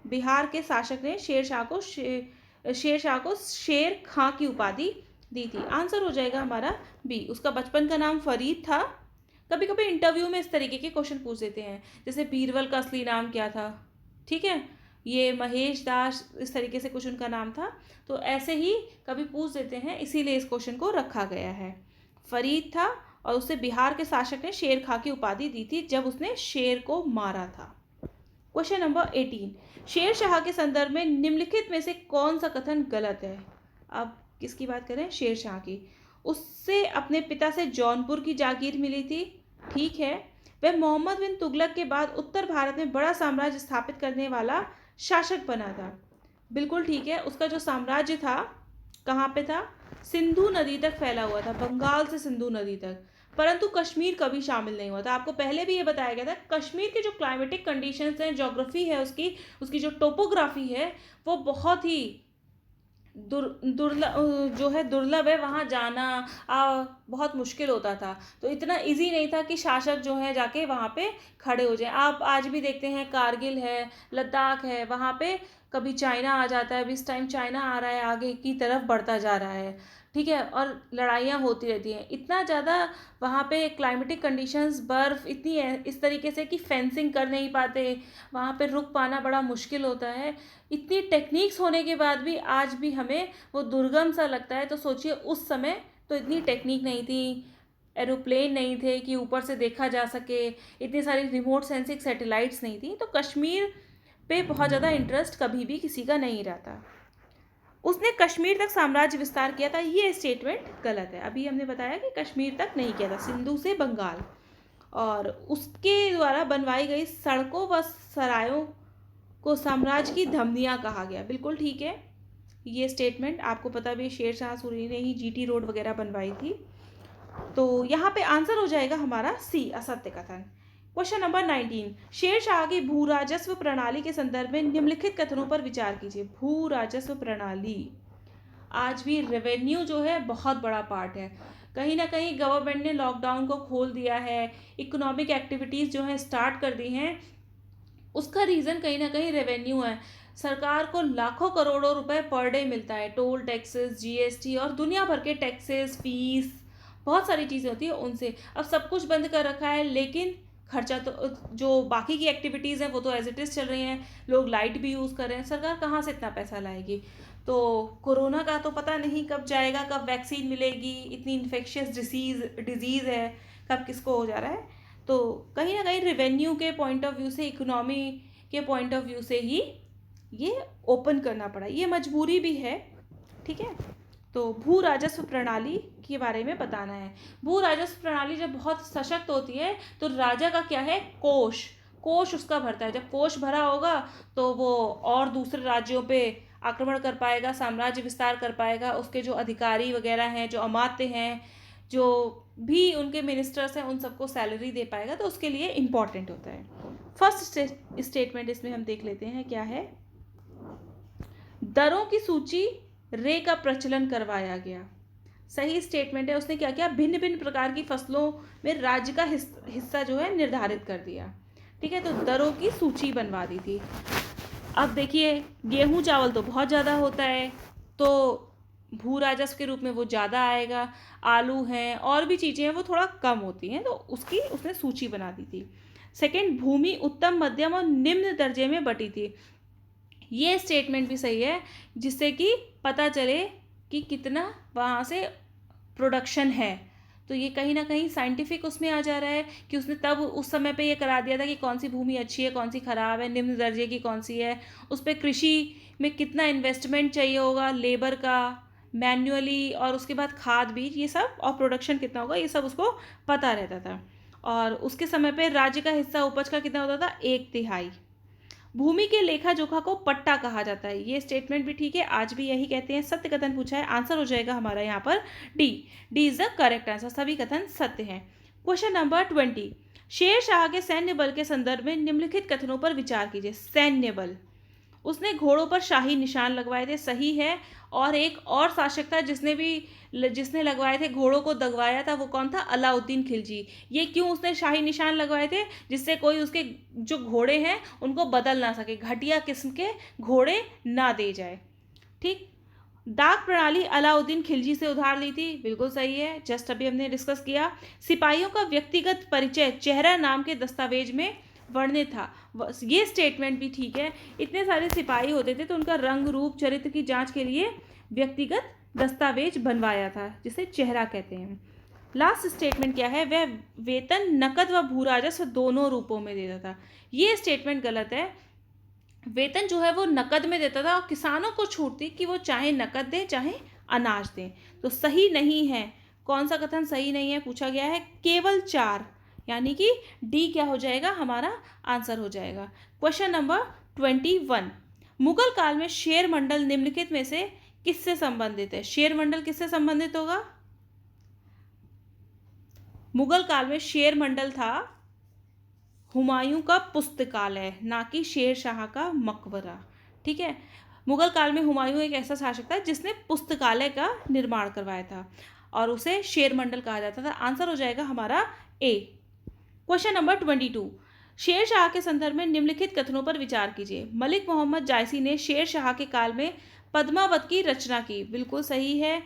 बिहार के शासक ने शेर शाह को शेर खां की उपाधि दी थी। आंसर हो जाएगा हमारा बी। उसका बचपन का नाम फरीद था। कभी कभी इंटरव्यू में इस तरीके के क्वेश्चन पूछ देते हैं, जैसे बीरबल का असली नाम क्या था, ठीक है, ये महेश दास, इस तरीके से कुछ उनका नाम था। तो ऐसे ही कभी पूछ देते हैं, इसीलिए इस क्वेश्चन को रखा गया है। फरीद था और उसे बिहार के शासक ने शेर खां की उपाधि दी थी जब उसने शेर को मारा था। क्वेश्चन नंबर 18, शेर शाह के संदर्भ में निम्नलिखित में से कौन सा कथन गलत है। अब किसकी बात करें, शेर शाह की। उससे अपने पिता से जौनपुर की जागीर मिली थी, ठीक है। वह मोहम्मद बिन तुगलक के बाद उत्तर भारत में बड़ा साम्राज्य स्थापित करने वाला शासक बना था, बिल्कुल ठीक है। उसका जो साम्राज्य था कहाँ पे था, सिंधु नदी तक फैला हुआ था, बंगाल से सिंधु नदी तक, परंतु कश्मीर कभी शामिल नहीं हुआ था। आपको पहले भी ये बताया गया था, कश्मीर के जो क्लाइमेटिक कंडीशंस हैं, ज्योग्राफी है उसकी, उसकी जो टोपोग्राफी है वो बहुत ही दुर्लभ है। वहाँ जाना बहुत मुश्किल होता था, तो इतना इजी नहीं था कि शासक जो है जाके वहाँ पे खड़े हो जाए। आप आज भी देखते हैं, कारगिल है, लद्दाख है, वहाँ पे कभी चाइना आ जाता है, अभी इस टाइम चाइना आ रहा है, आगे की तरफ बढ़ता जा रहा है, ठीक है, और लड़ाइयाँ होती रहती हैं। इतना ज़्यादा वहाँ पे क्लाइमेटिक कंडीशंस, बर्फ़ इतनी है इस तरीके से कि फेंसिंग कर नहीं पाते, वहाँ पे रुक पाना बड़ा मुश्किल होता है। इतनी टेक्निक्स होने के बाद भी आज भी हमें वो दुर्गम सा लगता है। तो सोचिए उस समय तो इतनी टेक्निक नहीं थी, एरोप्लेन नहीं थे कि ऊपर से देखा जा सके, इतनी सारी रिमोट सेंसिंग सैटेलाइट्स नहीं थी। तो कश्मीर पे बहुत ज़्यादा इंटरेस्ट कभी भी किसी का नहीं रहता। उसने कश्मीर तक साम्राज्य विस्तार किया था, ये स्टेटमेंट गलत है। अभी हमने बताया कि कश्मीर तक नहीं किया था, सिंधु से बंगाल। और उसके द्वारा बनवाई गई सड़कों व सरायों को साम्राज्य की धमनियाँ कहा गया, बिल्कुल ठीक है। ये स्टेटमेंट आपको पता भी, शेर शाह सूरी ने ही जीटी रोड वगैरह बनवाई थी। तो यहाँ पे आंसर हो जाएगा हमारा सी, असत्य कथन। क्वेश्चन नंबर 19, शेर शाह की भू राजस्व प्रणाली के संदर्भ में निम्नलिखित कथनों पर विचार कीजिए। भू राजस्व प्रणाली, आज भी रेवेन्यू जो है बहुत बड़ा पार्ट है। कहीं ना कहीं गवर्नमेंट ने लॉकडाउन को खोल दिया है, इकोनॉमिक एक्टिविटीज़ जो है स्टार्ट कर दी हैं, उसका रीज़न कहीं ना कहीं रेवेन्यू है। सरकार को लाखों करोड़ों रुपए पर डे मिलता है, टोल टैक्सेस, जीएसटी और दुनिया भर के टैक्सेस, फीस, बहुत सारी चीज़ें होती है उनसे। अब सब कुछ बंद कर रखा है, लेकिन खर्चा तो, जो बाकी की एक्टिविटीज़ हैं वो तो एज इट इज़ चल रही हैं, लोग लाइट भी यूज़ कर रहे हैं, सरकार कहाँ से इतना पैसा लाएगी। तो कोरोना का तो पता नहीं कब जाएगा, कब वैक्सीन मिलेगी, इतनी इन्फेक्शियस डिजीज़ है, कब किसको हो जा रहा है। तो कहीं ना कहीं रेवेन्यू के पॉइंट ऑफ व्यू से, इकोनॉमी के पॉइंट ऑफ व्यू से ही ये ओपन करना पड़ा, ये मजबूरी भी है, ठीक है। तो भू राजस्व प्रणाली के बारे में बताना है। भू राजस्व प्रणाली जब बहुत सशक्त होती है तो राजा का क्या है, कोष, कोष उसका भरता है। जब कोष भरा होगा तो वो और दूसरे राज्यों पे आक्रमण कर पाएगा, साम्राज्य विस्तार कर पाएगा, उसके जो अधिकारी वगैरह हैं, जो अमात्य हैं, जो भी उनके मिनिस्टर्स हैं, उन सबको सैलरी दे पाएगा, तो उसके लिए इम्पॉर्टेंट होता है। फर्स्ट स्टेटमेंट इसमें हम देख लेते हैं क्या है। दरों की सूची रे का प्रचलन करवाया गया, सही स्टेटमेंट है। उसने क्या किया, भिन्न भिन्न प्रकार की फसलों में राज्य का हिस्सा जो है निर्धारित कर दिया, ठीक है। तो दरों की सूची बनवा दी थी। अब देखिए, गेहूं चावल तो बहुत ज़्यादा होता है, तो भू राजस्व के रूप में वो ज़्यादा आएगा। आलू हैं और भी चीज़ें हैं वो थोड़ा कम होती हैं, तो उसकी उसने सूची बना दी थी। सेकंड, भूमि उत्तम, मध्यम और निम्न दर्जे में बटी थी, ये स्टेटमेंट भी सही है, जिससे कि पता चले कि कितना वहाँ से प्रोडक्शन है। तो ये कहीं ना कहीं साइंटिफिक उसमें आ जा रहा है कि उसने तब उस समय पे ये करा दिया था कि कौन सी भूमि अच्छी है, कौन सी खराब है, निम्न दर्जे की कौन सी है, उस पर कृषि में कितना इन्वेस्टमेंट चाहिए होगा, लेबर का, मैन्युअली, और उसके बाद खाद बीज, ये सब, और प्रोडक्शन कितना होगा, ये सब उसको पता रहता था। और उसके समय पे राज्य का हिस्सा उपज का कितना होता था, 1/3। भूमि के लेखा जोखा को पट्टा कहा जाता है, ये स्टेटमेंट भी ठीक है, आज भी यही कहते हैं। सत्य कथन पूछा है, आंसर हो जाएगा हमारा यहाँ पर D. D is the correct answer, सभी कथन सत्य हैं। क्वेश्चन नंबर 20, शेर शाह के सैन्य बल के संदर्भ में निम्नलिखित कथनों पर विचार कीजिए। सैन्य बल, उसने घोड़ों पर शाही निशान लगवाए थे, सही है। और एक और शासक था जिसने लगवाए थे, घोड़ों को दगवाया था, वो कौन था, अलाउद्दीन खिलजी। ये क्यों उसने शाही निशान लगवाए थे, जिससे कोई उसके जो घोड़े हैं उनको बदल ना सके, घटिया किस्म के घोड़े ना दे जाए, ठीक। डाक प्रणाली अलाउद्दीन खिलजी से उधार ली थी, बिल्कुल सही है, जस्ट अभी हमने डिस्कस किया। सिपाहियों का व्यक्तिगत परिचय चेहरा नाम के दस्तावेज में वर्णित था, ये स्टेटमेंट भी ठीक है। इतने सारे सिपाही होते थे तो उनका रंग रूप चरित्र की जांच के लिए व्यक्तिगत दस्तावेज बनवाया था, जिसे चेहरा कहते हैं। लास्ट स्टेटमेंट क्या है, वह वेतन नकद व भू राजस्व दोनों रूपों में देता था, ये स्टेटमेंट गलत है। वेतन जो है वो नकद में देता था और किसानों को छूट थी कि वो चाहे नकद दें चाहे अनाज दें, तो सही नहीं है। कौन सा कथन सही नहीं है पूछा गया है, केवल 4, यानी कि डी क्या हो जाएगा, हमारा आंसर हो जाएगा। क्वेश्चन नंबर 21, मुगल काल में शेर मंडल निम्नलिखित में से किससे संबंधित है? शेर मंडल किससे संबंधित होगा? मुगल काल में शेर मंडल था हुमायूं का पुस्तकालय, ना कि शेर शाह का मकबरा। ठीक है, मुगल काल में हुमायूं एक ऐसा शासक था जिसने पुस्तकालय का निर्माण करवाया था और उसे शेर मंडल कहा जाता था। आंसर हो जाएगा हमारा ए। क्वेश्चन नंबर 22, शेर शाह के संदर्भ में निम्नलिखित कथनों पर विचार कीजिए। मलिक मोहम्मद जायसी ने शेर शाह के काल में पद्मावत की रचना की, बिल्कुल सही है।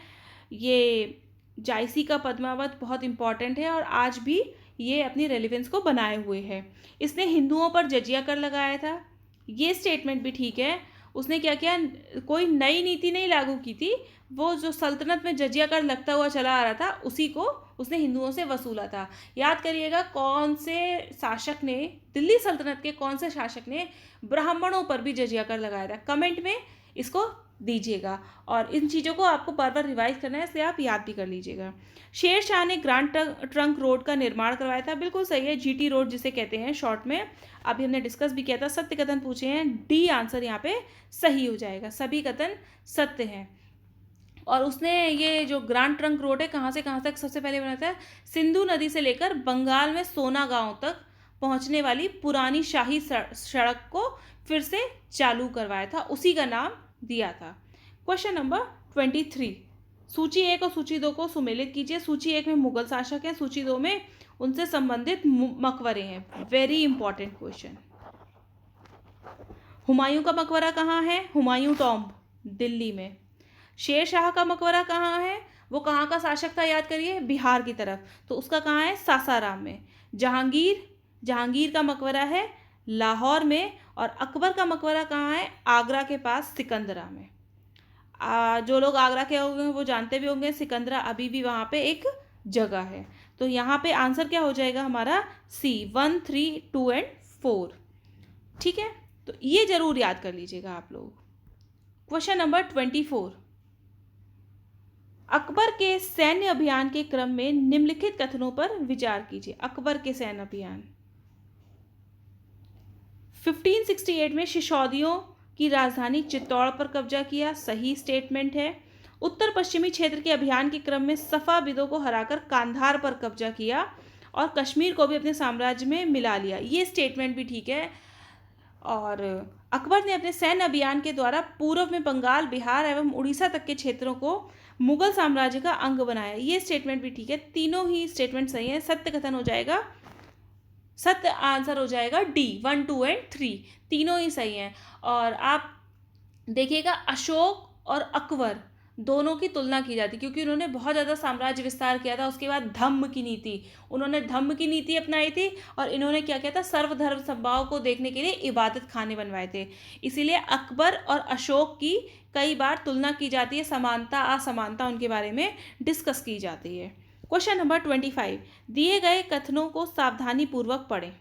ये जायसी का पद्मावत बहुत इंपॉर्टेंट है और आज भी ये अपनी रेलिवेंस को बनाए हुए है। इसने हिंदुओं पर जजिया कर लगाया था, ये स्टेटमेंट भी ठीक है। उसने क्या किया, कोई नई नीति नहीं लागू की थी, वो जो सल्तनत में जजिया कर लगता हुआ चला आ रहा था उसी को उसने हिंदुओं से वसूला था। याद करिएगा कौन से शासक ने, दिल्ली सल्तनत के कौन से शासक ने ब्राह्मणों पर भी जजिया कर लगाया था, कमेंट में इसको दीजिएगा। और इन चीज़ों को आपको बार बार रिवाइज करना है, इसलिए आप याद भी कर लीजिएगा। शेर शाह ने ग्रांड ट्रंक रोड का निर्माण करवाया था, बिल्कुल सही है, जीटी रोड जिसे कहते हैं शॉर्ट में, अभी हमने डिस्कस भी किया था। सत्य कथन पूछे हैं, डी आंसर यहाँ पे सही हो जाएगा, सभी कथन सत्य हैं। और उसने ये जो ग्रांड ट्रंक रोड है कहाँ से कहाँ तक सबसे पहले बनाया था, सिंधु नदी से लेकर बंगाल में सोना गांव तक पहुँचने वाली पुरानी शाही सड़क को फिर से चालू करवाया था, उसी का नाम दिया था। क्वेश्चन नंबर 23, सूची 1 और सूची 2 को सुमेलित कीजिए। सूची 1 में मुगल शासक हैं, सूची 2 में उनसे संबंधित मकबरे हैं। Very important question. हुमायूं का मकबरा कहाँ है? हुमायूं टॉम्ब दिल्ली में। शेर शाह का मकबरा कहाँ है? वो कहाँ का शासक था याद करिए, बिहार की तरफ, तो उसका कहाँ है? सासाराम में। जहांगीर का मकबरा है लाहौर में। और अकबर का मकबरा कहाँ है? आगरा के पास सिकंदरा में। जो लोग आगरा के होंगे वो जानते भी होंगे, सिकंदरा अभी भी वहाँ पे एक जगह है। तो यहाँ पे आंसर क्या हो जाएगा हमारा? सी, 1, 3, 2 एंड 4। ठीक है, तो ये जरूर याद कर लीजिएगा आप लोग। क्वेश्चन नंबर 24, अकबर के सैन्य अभियान के क्रम में निम्नलिखित कथनों पर विचार कीजिए। अकबर के सैन्य अभियान, 1568 में शिशौदियों की राजधानी चित्तौड़ पर कब्जा किया, सही स्टेटमेंट है। उत्तर पश्चिमी क्षेत्र के अभियान के क्रम में सफाविदों को हराकर कांधार पर कब्जा किया और कश्मीर को भी अपने साम्राज्य में मिला लिया, ये स्टेटमेंट भी ठीक है। और अकबर ने अपने सैन्य अभियान के द्वारा पूर्व में बंगाल, बिहार एवं उड़ीसा तक के क्षेत्रों को मुगल साम्राज्य का अंग बनाया, ये स्टेटमेंट भी ठीक है। तीनों ही स्टेटमेंट सही है, सत्य कथन हो जाएगा, सत्य आंसर हो जाएगा डी, 1, 2 एंड 3, तीनों ही सही हैं। और आप देखिएगा अशोक और अकबर दोनों की तुलना की जाती, क्योंकि उन्होंने बहुत ज़्यादा साम्राज्य विस्तार किया था। उसके बाद धम्म की नीति, उन्होंने धम्म की नीति अपनाई थी और इन्होंने क्या किया था, सर्वधर्म समभाव को देखने के लिए इबादत खाने बनवाए थे। इसीलिए अकबर और अशोक की कई बार तुलना की जाती है, समानता असमानता उनके बारे में डिस्कस की जाती है। क्वेश्चन नंबर 25, दिए गए कथनों को सावधानी पूर्वक पढ़ें।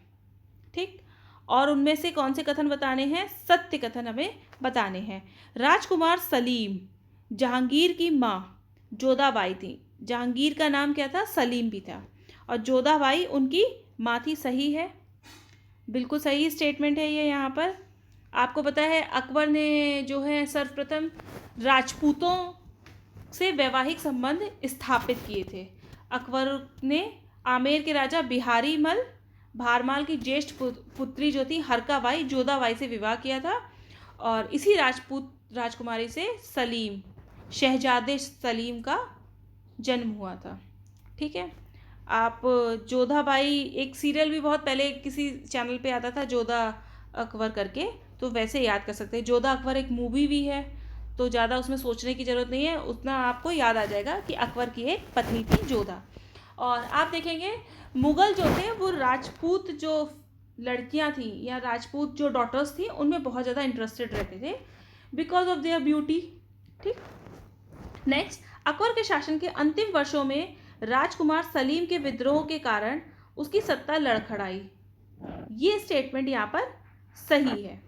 ठीक, और उनमें से कौन से कथन बताने हैं? सत्य कथन हमें बताने हैं। राजकुमार सलीम जहांगीर की माँ जोधाबाई थी। जहांगीर का नाम क्या था? सलीम भी था, और जोधाबाई उनकी माँ थी, सही है, बिल्कुल सही स्टेटमेंट है ये। यहाँ पर आपको पता है अकबर ने जो है सर्वप्रथम राजपूतों से वैवाहिक संबंध स्थापित किए थे। अकबर ने आमेर के राजा बिहारी मल भारमाल की ज्येष्ठ पुत्री जो थी हरकाबाई जोधाबाई से विवाह किया था, और इसी राजपूत राजकुमारी से सलीम, शहजादे सलीम का जन्म हुआ था। ठीक है, आप जोधाबाई, एक सीरियल भी बहुत पहले किसी चैनल पे आता था जोधा अकबर करके, तो वैसे याद कर सकते हैं। जोधा अकबर एक मूवी भी है, तो ज़्यादा उसमें सोचने की ज़रूरत नहीं है, उतना आपको याद आ जाएगा कि अकबर की एक पत्नी थी जोधा। और आप देखेंगे मुग़ल जो थे वो राजपूत जो लड़कियां थी या राजपूत जो डॉटर्स थी उनमें बहुत ज़्यादा इंटरेस्टेड रहते थे बिकॉज ऑफ देयर ब्यूटी। ठीक। नेक्स्ट, अकबर के शासन के अंतिम वर्षों में राजकुमार सलीम के विद्रोह के कारण उसकी सत्ता लड़खड़ाई। ये स्टेटमेंट यहाँ पर सही है।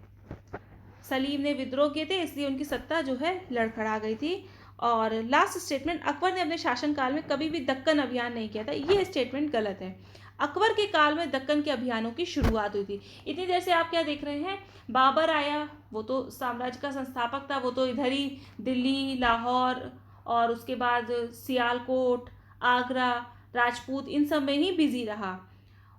सलीम ने विद्रोह किए थे इसलिए उनकी सत्ता जो है लड़खड़ा गई थी। और लास्ट स्टेटमेंट, अकबर ने अपने शासनकाल में कभी भी दक्कन अभियान नहीं किया था, ये स्टेटमेंट गलत है। अकबर के काल में दक्कन के अभियानों की शुरुआत हुई थी। इतनी देर से आप क्या देख रहे हैं, बाबर आया, वो तो साम्राज्य का संस्थापक था, वो तो इधर ही दिल्ली, लाहौर और उसके बाद सियालकोट, आगरा, राजपूत इन सब में ही बिजी रहा।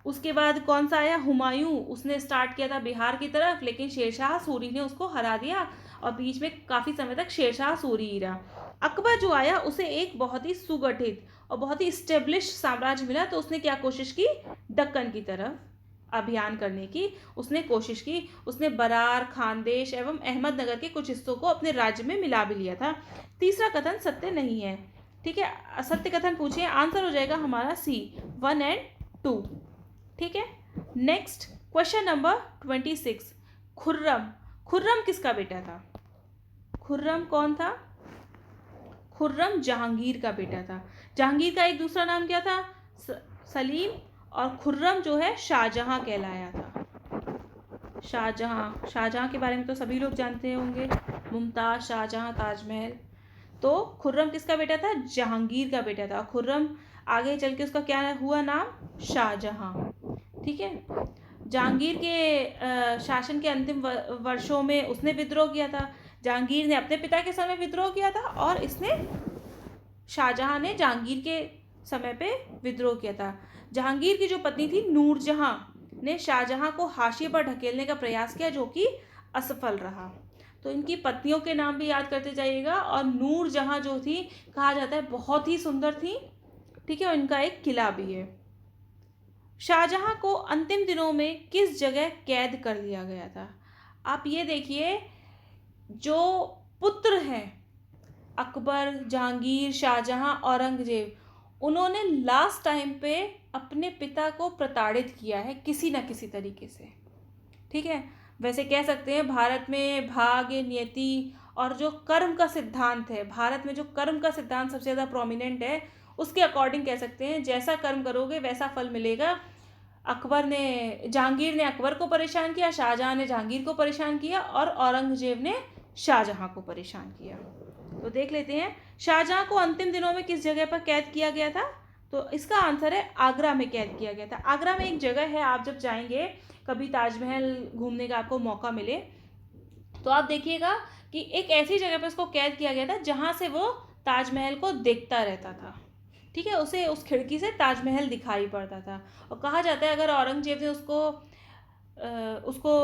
उसके बाद कौन सा आया, हुमायूं, उसने स्टार्ट किया था बिहार की तरफ, लेकिन शेरशाह सूरी ने उसको हरा दिया और बीच में काफ़ी समय तक शेरशाह सूरी ही रहा। अकबर जो आया उसे एक बहुत ही सुगठित और बहुत ही स्टेब्लिश साम्राज्य मिला, तो उसने क्या कोशिश की, दक्कन की तरफ अभियान करने की उसने कोशिश की। उसने बरार, खानदेश एवं अहमदनगर के कुछ हिस्सों को अपने राज्य में मिला भी लिया था। तीसरा कथन सत्य नहीं है। ठीक है, सत्य कथन पूछिए, आंसर हो जाएगा हमारा सी, 1 और 2। ठीक है। Next question number 26, Khurram. Khurram किसका बेटा था? खुर्रम कौन था? खुर्रम जहांगीर का बेटा था। जहांगीर का एक दूसरा नाम क्या था? सलीम। और खुर्रम जो है शाहजहां कहलाया था। शाहजहां, शाहजहां के बारे में तो सभी लोग जानते होंगे, मुमताज, शाहजहां, ताजमहल। तो खुर्रम किसका बेटा था? जहांगीर का बेटा था। खुर्रम आगे चल के उसका क्या हुआ नाम? शाहजहां। ठीक है। जहांगीर के शासन के अंतिम वर्षों में उसने विद्रोह किया था। जहांगीर ने अपने पिता के समय विद्रोह किया था और इसने, शाहजहां ने जहांगीर के समय पे विद्रोह किया था। जहांगीर की जो पत्नी थी नूरजहां ने शाहजहां को हाशिए पर ढकेलने का प्रयास किया, जो कि असफल रहा। तो इनकी पत्नियों के नाम भी याद करते जाइएगा। और नूरजहां जो थी, कहा जाता है बहुत ही सुंदर थी। ठीक है, और इनका एक किला भी है। शाहजहां को अंतिम दिनों में किस जगह कैद कर लिया गया था? आप ये देखिए, जो पुत्र हैं अकबर, जहांगीर, शाहजहां, औरंगजेब, उन्होंने लास्ट टाइम पे अपने पिता को प्रताड़ित किया है किसी न किसी तरीके से। ठीक है, वैसे कह सकते हैं भारत में भाग्य, नियति और जो कर्म का सिद्धांत है, भारत में जो कर्म का सिद्धांत सबसे ज़्यादा प्रोमिनेंट है, उसके अकॉर्डिंग कह सकते हैं जैसा कर्म करोगे वैसा फल मिलेगा। जहांगीर ने अकबर को परेशान किया, शाहजहां ने जहांगीर को परेशान किया और औरंगजेब ने शाहजहां को परेशान किया। तो देख लेते हैं, शाहजहां को अंतिम दिनों में किस जगह पर कैद किया गया था? तो इसका आंसर है आगरा में कैद किया गया था। आगरा में एक जगह है, आप जब जाएंगे कभी ताजमहल घूमने का आपको मौका मिले तो आप देखिएगा कि एक ऐसी जगह पर उसको कैद किया गया था जहाँ से वो ताजमहल को देखता रहता था। ठीक है, उसे उस खिड़की से ताजमहल दिखाई पड़ता था। और कहा जाता है अगर औरंगजेब ने उसको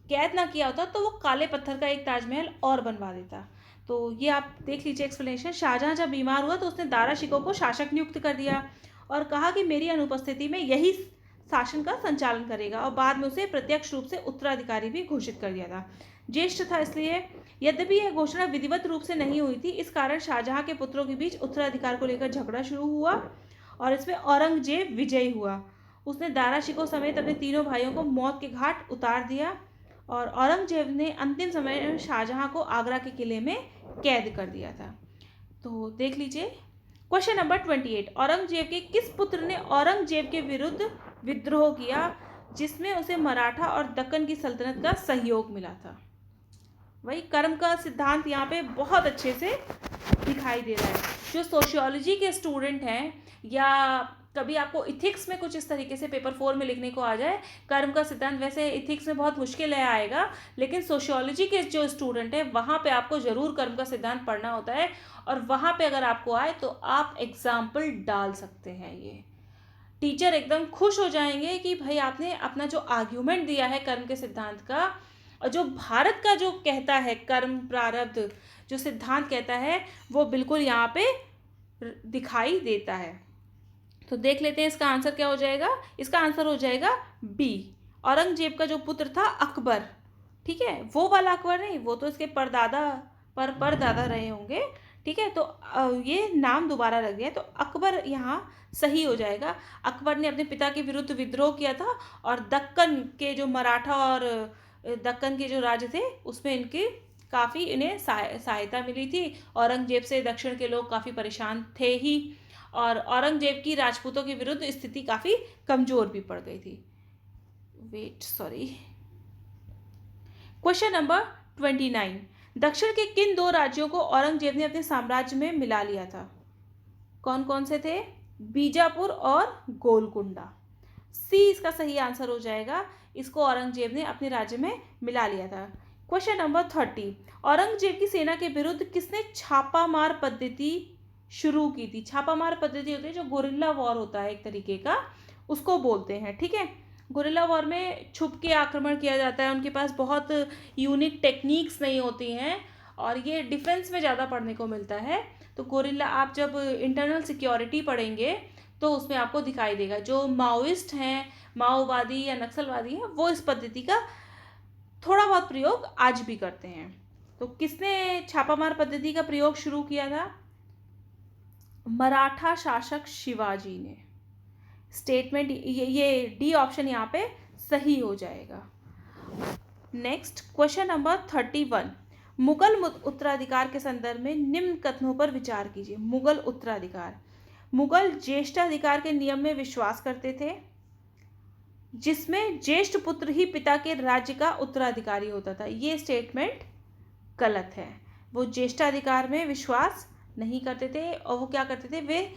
कैद ना किया होता तो वो काले पत्थर का एक ताजमहल और बनवा देता। तो ये आप देख लीजिए एक्सप्लेनेशन। शाहजहां जब बीमार हुआ तो उसने दारा शिकोह को शासक नियुक्त कर दिया और कहा कि मेरी अनुपस्थिति में यही शासन का संचालन करेगा, और बाद में उसे प्रत्यक्ष रूप से उत्तराधिकारी भी घोषित कर दिया था। ज्येष्ठ था इसलिए, यद्यपि यह घोषणा विधिवत रूप से नहीं हुई थी, इस कारण शाहजहां के पुत्रों के बीच उत्तराधिकार को लेकर झगड़ा शुरू हुआ और इसमें औरंगजेब विजयी हुआ। उसने दारा शिकोह समेत अपने तीनों भाइयों को मौत के घाट उतार दिया और औरंगजेब ने अंतिम समय में शाहजहां को आगरा के किले में कैद कर दिया था। तो देख लीजिए क्वेश्चन नंबर 28, औरंगजेब के किस पुत्र ने औरंगजेब के विरुद्ध विद्रोह किया जिसमें उसे मराठा और दक्कन की सल्तनत का सहयोग मिला था? वही कर्म का सिद्धांत यहाँ पे बहुत अच्छे से दिखाई दे रहा है। जो सोशियोलॉजी के स्टूडेंट हैं या कभी आपको इथिक्स में कुछ इस तरीके से पेपर 4 में लिखने को आ जाए कर्म का सिद्धांत, वैसे इथिक्स में बहुत मुश्किल है आएगा, लेकिन सोशियोलॉजी के जो स्टूडेंट है वहाँ पे आपको ज़रूर कर्म का सिद्धांत पढ़ना होता है और वहाँ पे अगर आपको आए तो आप एग्जाम्पल डाल सकते हैं। ये टीचर एकदम खुश हो जाएंगे कि भाई आपने अपना जो आर्ग्यूमेंट दिया है कर्म के सिद्धांत का और जो भारत का जो कहता है कर्म प्रारब्ध जो सिद्धांत कहता है वो बिल्कुल यहाँ पे दिखाई देता है। तो देख लेते हैं इसका आंसर क्या हो जाएगा। इसका आंसर हो जाएगा बी, औरंगजेब का जो पुत्र था अकबर। ठीक है, वो वाला अकबर नहीं, वो तो इसके परदादा पर ज़्यादा रहे होंगे, ठीक है। तो ये नाम दोबारा लग गया, तो अकबर यहाँ सही हो जाएगा। अकबर ने अपने पिता के विरुद्ध विद्रोह किया था और दक्कन के जो मराठा और दक्कन के जो राज्य थे उसमें इनकी काफ़ी इन्हें सहायता मिली थी। औरंगजेब से दक्षिण के लोग काफ़ी परेशान थे ही, और औरंगजेब की राजपूतों के विरुद्ध स्थिति काफ़ी कमज़ोर भी पड़ गई थी। क्वेश्चन नंबर 29, दक्षिण के किन दो राज्यों को औरंगजेब ने अपने साम्राज्य में मिला लिया था? कौन कौन से थे? बीजापुर और गोलकुंडा। सी इसका सही आंसर हो जाएगा। इसको औरंगजेब ने अपने राज्य में मिला लिया था। क्वेश्चन नंबर 30, औरंगजेब की सेना के विरुद्ध किसने छापामार पद्धति शुरू की थी? छापामार पद्धति होती है जो गोरिल्ला वॉर होता है एक तरीके का, उसको बोलते हैं, ठीक है। गोरिल्ला वॉर में छुप के आक्रमण किया जाता है, उनके पास बहुत यूनिक टेक्निक्स नहीं होती हैं और ये डिफेंस में ज़्यादा पढ़ने को मिलता है। तो गोरिल्ला, आप जब इंटरनल सिक्योरिटी पढ़ेंगे तो उसमें आपको दिखाई देगा। जो माओइस्ट हैं, माओवादी या नक्सलवादी हैं, वो इस पद्धति का थोड़ा बहुत प्रयोग आज भी करते हैं। तो किसने छापामार पद्धति का प्रयोग शुरू किया था? मराठा शासक शिवाजी ने। स्टेटमेंट ये डी ऑप्शन यहाँ पे सही हो जाएगा। नेक्स्ट क्वेश्चन नंबर 31, मुगल उत्तराधिकार के संदर्भ में निम्न कथनों पर विचार कीजिए। मुगल उत्तराधिकार, मुगल ज्येष्ठाधिकार के नियम में विश्वास करते थे जिसमें ज्येष्ठ पुत्र ही पिता के राज्य का उत्तराधिकारी होता था। ये स्टेटमेंट गलत है। वो ज्येष्ठाधिकार में विश्वास नहीं करते थे और वो क्या करते थे, वे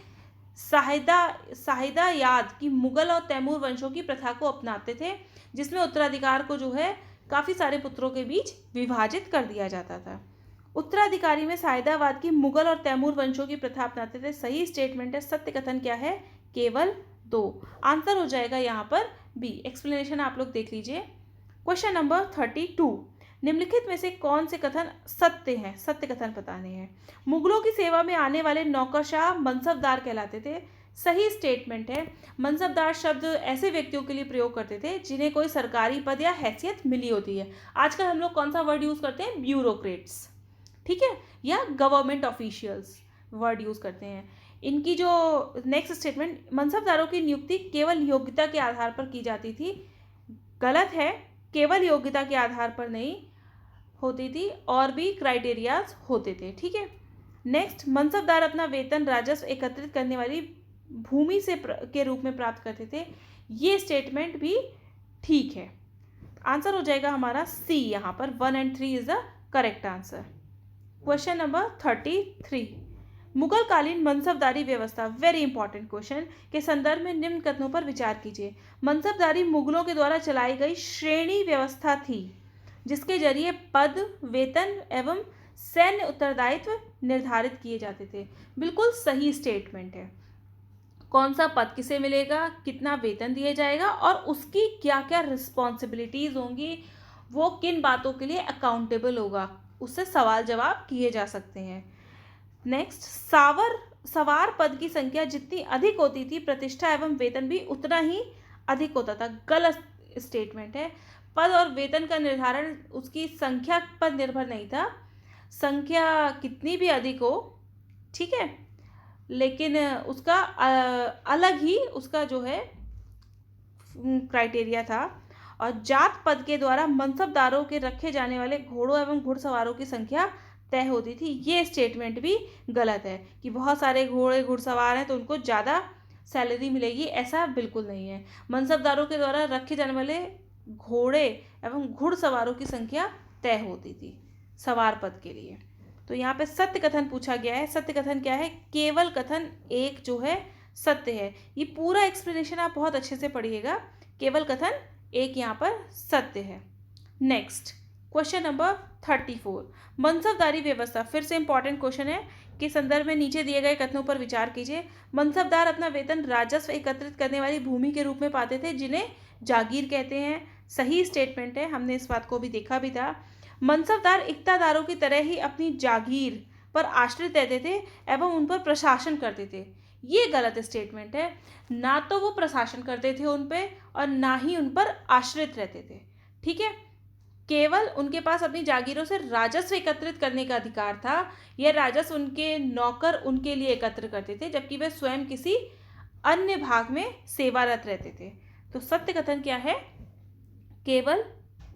साहिदा याद की मुगल और तैमूर वंशों की प्रथा को अपनाते थे जिसमें उत्तराधिकार को जो है काफ़ी सारे पुत्रों के बीच विभाजित कर दिया जाता था। उत्तराधिकारी में साहिदावाद की मुगल और तैमूर वंशों की प्रथा अपनाते थे। सही स्टेटमेंट है। सत्य कथन क्या है? केवल 2। आंसर हो जाएगा यहाँ पर बी। एक्सप्लेनेशन आप लोग देख लीजिए। क्वेश्चन नंबर 32, निम्नलिखित में से कौन से कथन सत्य हैं? सत्य कथन बताने हैं। मुगलों की सेवा में आने वाले नौकरशाह मनसबदार कहलाते थे। सही स्टेटमेंट है। मनसबदार शब्द ऐसे व्यक्तियों के लिए प्रयोग करते थे जिन्हें कोई सरकारी पद या हैसियत मिली होती है। आजकल हम लोग कौन सा वर्ड यूज़ करते हैं? ब्यूरोक्रेट्स, ठीक है, या गवर्नमेंट ऑफिशियल्स वर्ड यूज़ करते हैं। इनकी जो नेक्स्ट स्टेटमेंट, मनसबदारों की नियुक्ति केवल योग्यता के आधार पर की जाती थी। गलत है। केवल योग्यता के आधार पर नहीं होती थी, और भी क्राइटेरियाज होते थे, ठीक है। नेक्स्ट, मनसबदार अपना वेतन राजस्व एकत्रित करने वाली भूमि से के रूप में प्राप्त करते थे। ये स्टेटमेंट भी ठीक है। आंसर हो जाएगा हमारा सी। यहाँ पर 1 और 3 is the correct answer. Question number 33, Mughal कालीन मनसबदारी व्यवस्था, वेरी इंपॉर्टेंट क्वेश्चन, के संदर्भ में निम्न कथनों पर विचार कीजिए। मनसबदारी मुगलों के द्वारा चलाई गई श्रेणी व्यवस्था थी जिसके जरिए पद, वेतन एवं सैन्य उत्तरदायित्व निर्धारित किए जाते थे। बिल्कुल सही स्टेटमेंट है। कौन सा पद किसे मिलेगा, कितना वेतन दिया जाएगा और उसकी क्या क्या रिस्पॉन्सिबिलिटीज़ होंगी, वो किन बातों के लिए अकाउंटेबल होगा, उससे सवाल जवाब किए जा सकते हैं। नेक्स्ट, सवार पद की संख्या जितनी अधिक होती थी प्रतिष्ठा एवं वेतन भी उतना ही अधिक होता था। गलत स्टेटमेंट है। पद और वेतन का निर्धारण उसकी संख्या पर निर्भर नहीं था। संख्या कितनी भी अधिक हो, ठीक है, लेकिन उसका अलग ही उसका जो है क्राइटेरिया था। और जात पद के द्वारा मनसबदारों के रखे जाने वाले घोड़ों एवं घुड़सवारों की संख्या तय होती थी। ये स्टेटमेंट भी गलत है कि बहुत सारे घोड़े घुड़सवार हैं तो उनको ज़्यादा सैलरी मिलेगी, ऐसा बिल्कुल नहीं है। मनसबदारों के द्वारा रखे जाने वाले घोड़े एवं घुड़सवारों की संख्या तय होती थी सवार पद के लिए। तो यहाँ पे सत्य कथन पूछा गया है। सत्य कथन क्या है? केवल कथन 1 जो है सत्य है। ये पूरा एक्सप्लेनेशन आप बहुत अच्छे से पढ़िएगा। केवल कथन 1 यहाँ पर सत्य है। नेक्स्ट, क्वेश्चन नंबर 34, मनसबदारी व्यवस्था, फिर से इंपॉर्टेंट क्वेश्चन है, के संदर्भ में नीचे दिए गए कथनों पर विचार कीजिए। मनसबदार अपना वेतन राजस्व एकत्रित करने वाली भूमि के रूप में पाते थे जिन्हें जागीर कहते हैं। सही स्टेटमेंट है। हमने इस बात को भी देखा भी था। मनसबदार इक्तादारों की तरह ही अपनी जागीर पर आश्रित रहते थे एवं उन पर प्रशासन करते थे। ये गलत स्टेटमेंट है। ना तो वो प्रशासन करते थे उन पे और ना ही उन पर आश्रित रहते थे, ठीक है। केवल उनके पास अपनी जागीरों से राजस्व एकत्रित करने का अधिकार था। यह राजस्व उनके नौकर उनके लिए एकत्र करते थे, जबकि वे स्वयं किसी अन्य भाग में सेवारत रहते थे। तो सत्य कथन क्या है? केवल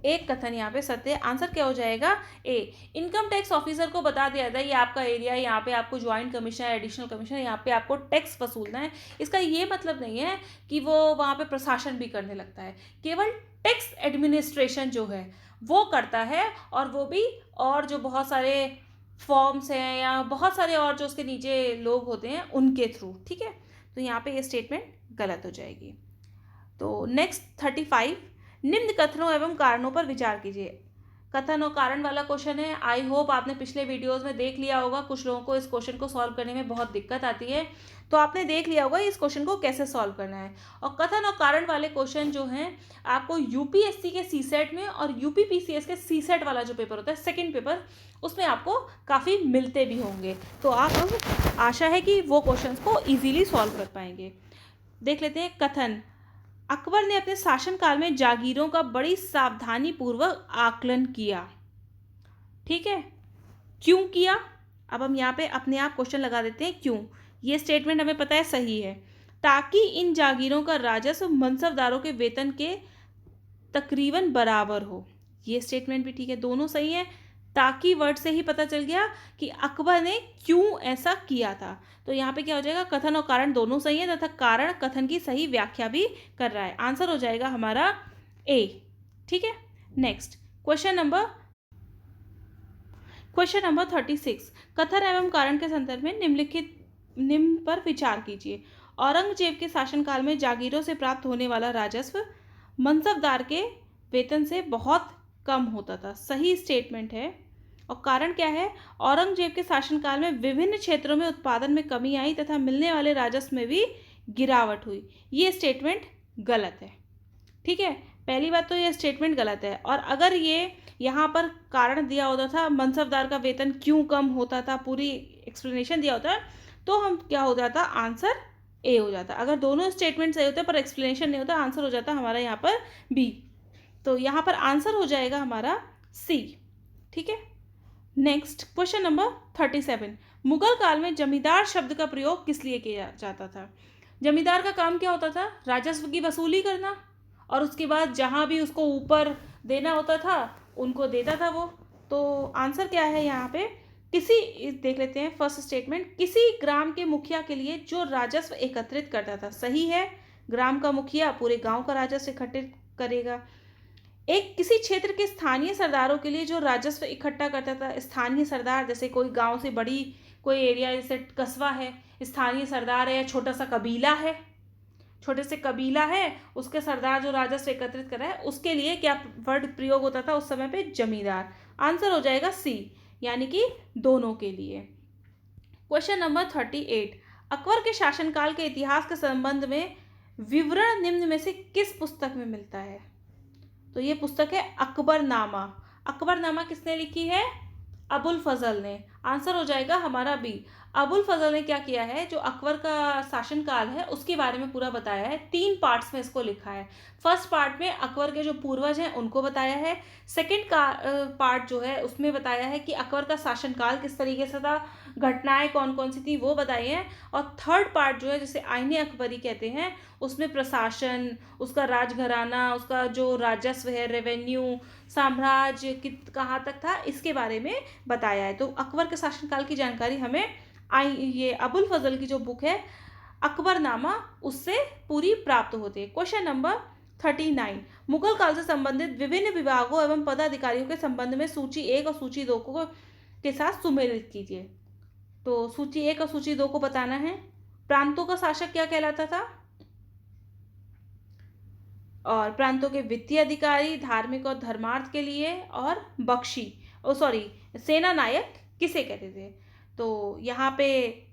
एक कथन यहाँ पे सत्य। आंसर क्या हो जाएगा? ए। इनकम टैक्स ऑफिसर को बता दिया जाता है ये आपका एरिया है, यहाँ पे आपको ज्वाइंट कमीशन है, एडिशनल कमीशन है, यहाँ पे आपको टैक्स वसूलना है। इसका ये मतलब नहीं है कि वो वहाँ पे प्रशासन भी करने लगता है। केवल टैक्स एडमिनिस्ट्रेशन जो है वो करता है, और वो भी और जो बहुत सारे फॉर्म्स हैं या बहुत सारे और जो उसके नीचे लोग होते हैं उनके थ्रू। ठीक है, तो यहाँ पे ये स्टेटमेंट गलत हो जाएगी। तो नेक्स्ट 35, निम्न कथनों एवं कारणों पर विचार कीजिए। कथन और कारण वाला क्वेश्चन है। आई होप आपने पिछले वीडियोस में देख लिया होगा। कुछ लोगों को इस क्वेश्चन को सॉल्व करने में बहुत दिक्कत आती है, तो आपने देख लिया होगा इस क्वेश्चन को कैसे सॉल्व करना है। और कथन और कारण वाले क्वेश्चन जो हैं आपको यूपीएससी के सीसेट में और यूपीपीसीएस के सीसेट वाला जो पेपर होता है सेकेंड पेपर, उसमें आपको काफ़ी मिलते भी होंगे। तो आप आशा है कि वो क्वेश्चन को ईजिली सॉल्व कर पाएंगे। देख लेते हैं कथन। अकबर ने अपने शासनकाल में जागीरों का बड़ी सावधानी पूर्वक आकलन किया। ठीक है, क्यों किया? अब हम यहाँ पे अपने आप क्वेश्चन लगा देते हैं क्यों। ये स्टेटमेंट हमें पता है सही है। ताकि इन जागीरों का राजस्व मनसबदारों के वेतन के तकरीबन बराबर हो। ये स्टेटमेंट भी ठीक है, दोनों सही है। ताकि वर्ड से ही पता चल गया कि अकबर ने क्यों ऐसा किया था। तो यहाँ पे क्या हो जाएगा? कथन और कारण दोनों सही है तथा कारण कथन की सही व्याख्या भी कर रहा है। आंसर हो जाएगा हमारा ए। ठीक है, नेक्स्ट क्वेश्चन नंबर 36। कथन एवं कारण के संदर्भ में निम्न पर विचार कीजिए। औरंगजेब के शासनकाल में जागीरों से प्राप्त होने वाला राजस्व मनसबदार के वेतन से बहुत कम होता था। सही स्टेटमेंट है। और कारण क्या है? औरंगजेब के शासनकाल में विभिन्न क्षेत्रों में उत्पादन में कमी आई तथा मिलने वाले राजस्व में भी गिरावट हुई। ये स्टेटमेंट गलत है। ठीक है, पहली बात तो ये स्टेटमेंट गलत है। और अगर ये यहाँ पर कारण दिया होता था मनसबदार का वेतन क्यों कम होता था, पूरी एक्सप्लेनेशन दिया होता, तो हम क्या हो जाता? आंसर ए हो जाता। अगर दोनों स्टेटमेंट सही होते पर एक्सप्लेनेशन नहीं होता, आंसर हो जाता हमारा यहाँ पर बी। तो यहाँ पर आंसर हो जाएगा हमारा सी। ठीक है, नेक्स्ट क्वेश्चन नंबर 37। मुगल काल में जमींदार शब्द का प्रयोग किस लिए किया जाता था? जमींदार का काम क्या होता था? राजस्व की वसूली करना, और उसके बाद जहाँ भी उसको ऊपर देना होता था उनको देता था वो। तो आंसर क्या है यहाँ पे? देख लेते हैं फर्स्ट स्टेटमेंट। किसी ग्राम के मुखिया के लिए जो राजस्व एकत्रित करता था। सही है, ग्राम का मुखिया पूरे गांव का राजस्व एकत्रित करेगा। किसी क्षेत्र के स्थानीय सरदारों के लिए जो राजस्व इकट्ठा करता था। स्थानीय सरदार जैसे कोई गांव से बड़ी कोई एरिया, जैसे कस्बा है, स्थानीय सरदार है, या छोटा सा कबीला है, छोटे से कबीला है, उसके सरदार जो राजस्व एकत्रित कर रहा है, उसके लिए क्या वर्ड प्रयोग होता था उस समय पे? जमींदार। आंसर हो जाएगा सी, यानी कि दोनों के लिए। Question number 38। अकबर के शासनकाल के इतिहास के संबंध में विवरण निम्न में से किस पुस्तक में मिलता है? तो ये पुस्तक है अकबरनामा। अकबरनामा किसने लिखी है? अबुल फजल ने। आंसर हो जाएगा हमारा बी। अबुल फजल ने क्या किया है, जो अकबर का शासनकाल है उसके बारे में पूरा बताया है। 3 पार्ट्स में इसको लिखा है। फर्स्ट पार्ट में अकबर के जो पूर्वज हैं उनको बताया है। सेकंड का पार्ट जो है उसमें बताया है कि अकबर का शासनकाल किस तरीके से था, घटनाएं कौन कौन सी थी वो बताई हैं। और थर्ड पार्ट जो है जिसे आईने अकबरी कहते हैं, उसमें प्रशासन, उसका राजघराना, उसका जो राजस्व है, रेवेन्यू, साम्राज्य कहाँ तक था, इसके बारे में बताया है। तो अकबर के शासनकाल की जानकारी हमें ये अबुल फजल की जो बुक है अकबरनामा, उससे पूरी प्राप्त होती है। Question number 39। मुगल काल से संबंधित विभिन्न विभागों एवं पदाधिकारियों के संबंध में सूची 1 और सूची 2 के साथ सुमेलित कीजिए। तो सूची 1 और सूची 2 को बताना है। प्रांतों का शासक क्या कहलाता था? और प्रांतों के वित्तीय अधिकारी, धार्मिक और धर्मार्थ के लिए, और सेना नायक किसे कहते थे? तो यहाँ पे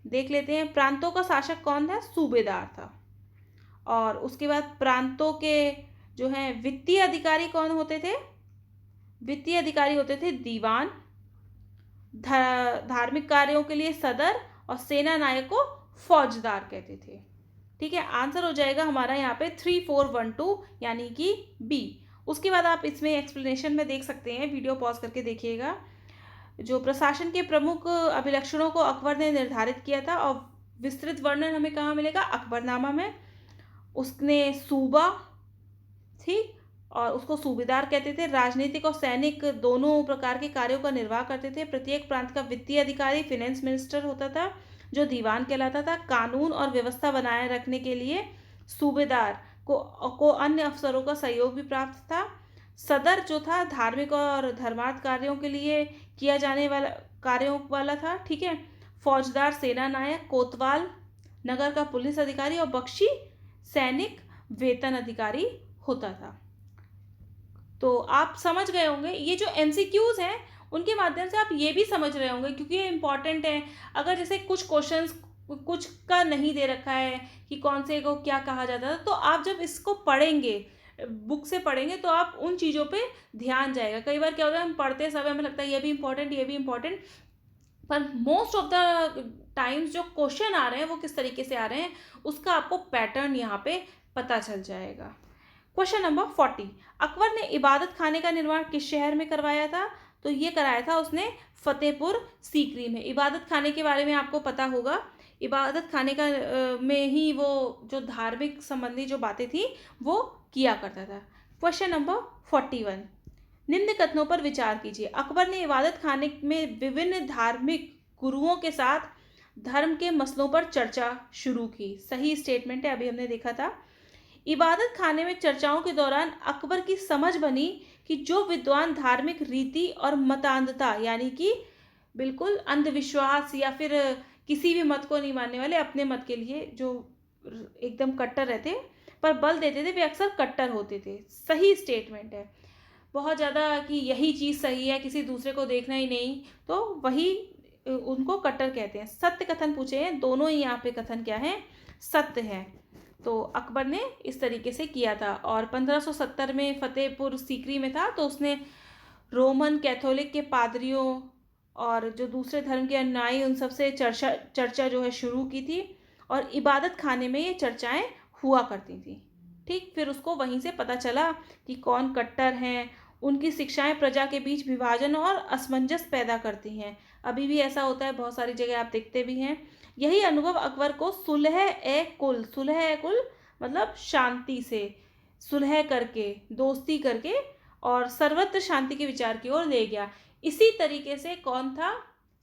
देख लेते हैं, प्रांतों का शासक कौन था? सूबेदार था। और उसके बाद प्रांतों के जो हैं वित्तीय अधिकारी कौन होते थे? वित्तीय अधिकारी होते थे दीवान। धार्मिक कार्यों के लिए सदर, और सेना नायक को फौजदार कहते थे। ठीक है, आंसर हो जाएगा हमारा यहाँ पे 3412, यानी कि बी। उसके बाद आप इसमें एक्सप्लेनेशन में देख सकते हैं, वीडियो पॉज करके देखिएगा। जो प्रशासन के प्रमुख अभिलक्षणों को अकबर ने निर्धारित किया था और विस्तृत वर्णन हमें कहाँ मिलेगा? अकबरनामा में। उसने सूबा, ठीक, और उसको सूबेदार कहते थे। राजनीतिक और सैनिक दोनों प्रकार के कार्यों का निर्वाह करते थे। प्रत्येक प्रांत का वित्तीय अधिकारी फिनेंस मिनिस्टर होता था, जो दीवान कहलाता था। कानून और व्यवस्था बनाए रखने के लिए सूबेदार को अन्य अफसरों का सहयोग भी प्राप्त था। सदर जो था धार्मिक और धर्मार्थ कार्यों के लिए किया जाने वाला कार्यों वाला था, ठीक है। फौजदार सेना नायक, कोतवाल नगर का पुलिस अधिकारी और बख्शी सैनिक वेतन अधिकारी होता था। तो आप समझ गए होंगे, ये जो एमसीक्यूज हैं उनके माध्यम से आप ये भी समझ रहे होंगे, क्योंकि ये इंपॉर्टेंट है। अगर जैसे कुछ क्वेश्चंस कुछ का नहीं दे रखा है कि कौन से को क्या कहा जाता है, तो आप जब इसको पढ़ेंगे, बुक से पढ़ेंगे, तो आप उन चीज़ों पे ध्यान जाएगा। कई बार क्या होता है, हम पढ़ते समय हमें लगता है ये भी इंपॉर्टेंट, ये भी इंपॉर्टेंट, पर मोस्ट ऑफ द टाइम्स जो क्वेश्चन आ रहे हैं वो किस तरीके से आ रहे हैं उसका आपको पैटर्न यहाँ पे पता चल जाएगा। क्वेश्चन नंबर 40, अकबर ने इबादत खाने का निर्माण किस शहर में करवाया था? तो ये कराया था उसने फतेहपुर सीकरी में। इबादत खाने के बारे में आपको पता होगा, इबादत खाने का में ही वो जो धार्मिक संबंधी जो बातें थी वो किया करता था। क्वेश्चन नंबर 41, निम्न कथनों पर विचार कीजिए। अकबर ने इबादत खाने में विभिन्न धार्मिक गुरुओं के साथ धर्म के मसलों पर चर्चा शुरू की। सही स्टेटमेंट है, अभी हमने देखा था। इबादत खाने में चर्चाओं के दौरान अकबर की समझ बनी कि जो विद्वान धार्मिक रीति और मतांधता यानी कि बिल्कुल अंधविश्वास या फिर किसी भी मत को नहीं मानने वाले, अपने मत के लिए जो एकदम कट्टर रहते पर बल देते थे, वे अक्सर कट्टर होते थे। सही स्टेटमेंट है, बहुत ज़्यादा कि यही चीज़ सही है, किसी दूसरे को देखना ही नहीं, तो वही उनको कट्टर कहते हैं। सत्य कथन पूछे हैं, दोनों ही यहाँ पे कथन क्या है? सत्य है। तो अकबर ने इस तरीके से किया था। और 1570 में फतेहपुर सीकरी में था, तो उसने रोमन कैथोलिक के पादरियों और जो दूसरे धर्म के अनुयायी उन सबसे चर्चा जो है शुरू की थी, और इबादत खाने में ये चर्चाएं हुआ करती थी, ठीक। फिर उसको वहीं से पता चला कि कौन कट्टर हैं। उनकी शिक्षाएं प्रजा के बीच विभाजन और असमंजस पैदा करती हैं। अभी भी ऐसा होता है, बहुत सारी जगह आप देखते भी हैं। यही अनुभव अकबर को सुलह ए कुल मतलब शांति से, सुलह करके, दोस्ती करके और सर्वत्र शांति के विचार की ओर ले गया। इसी तरीके से कौन था?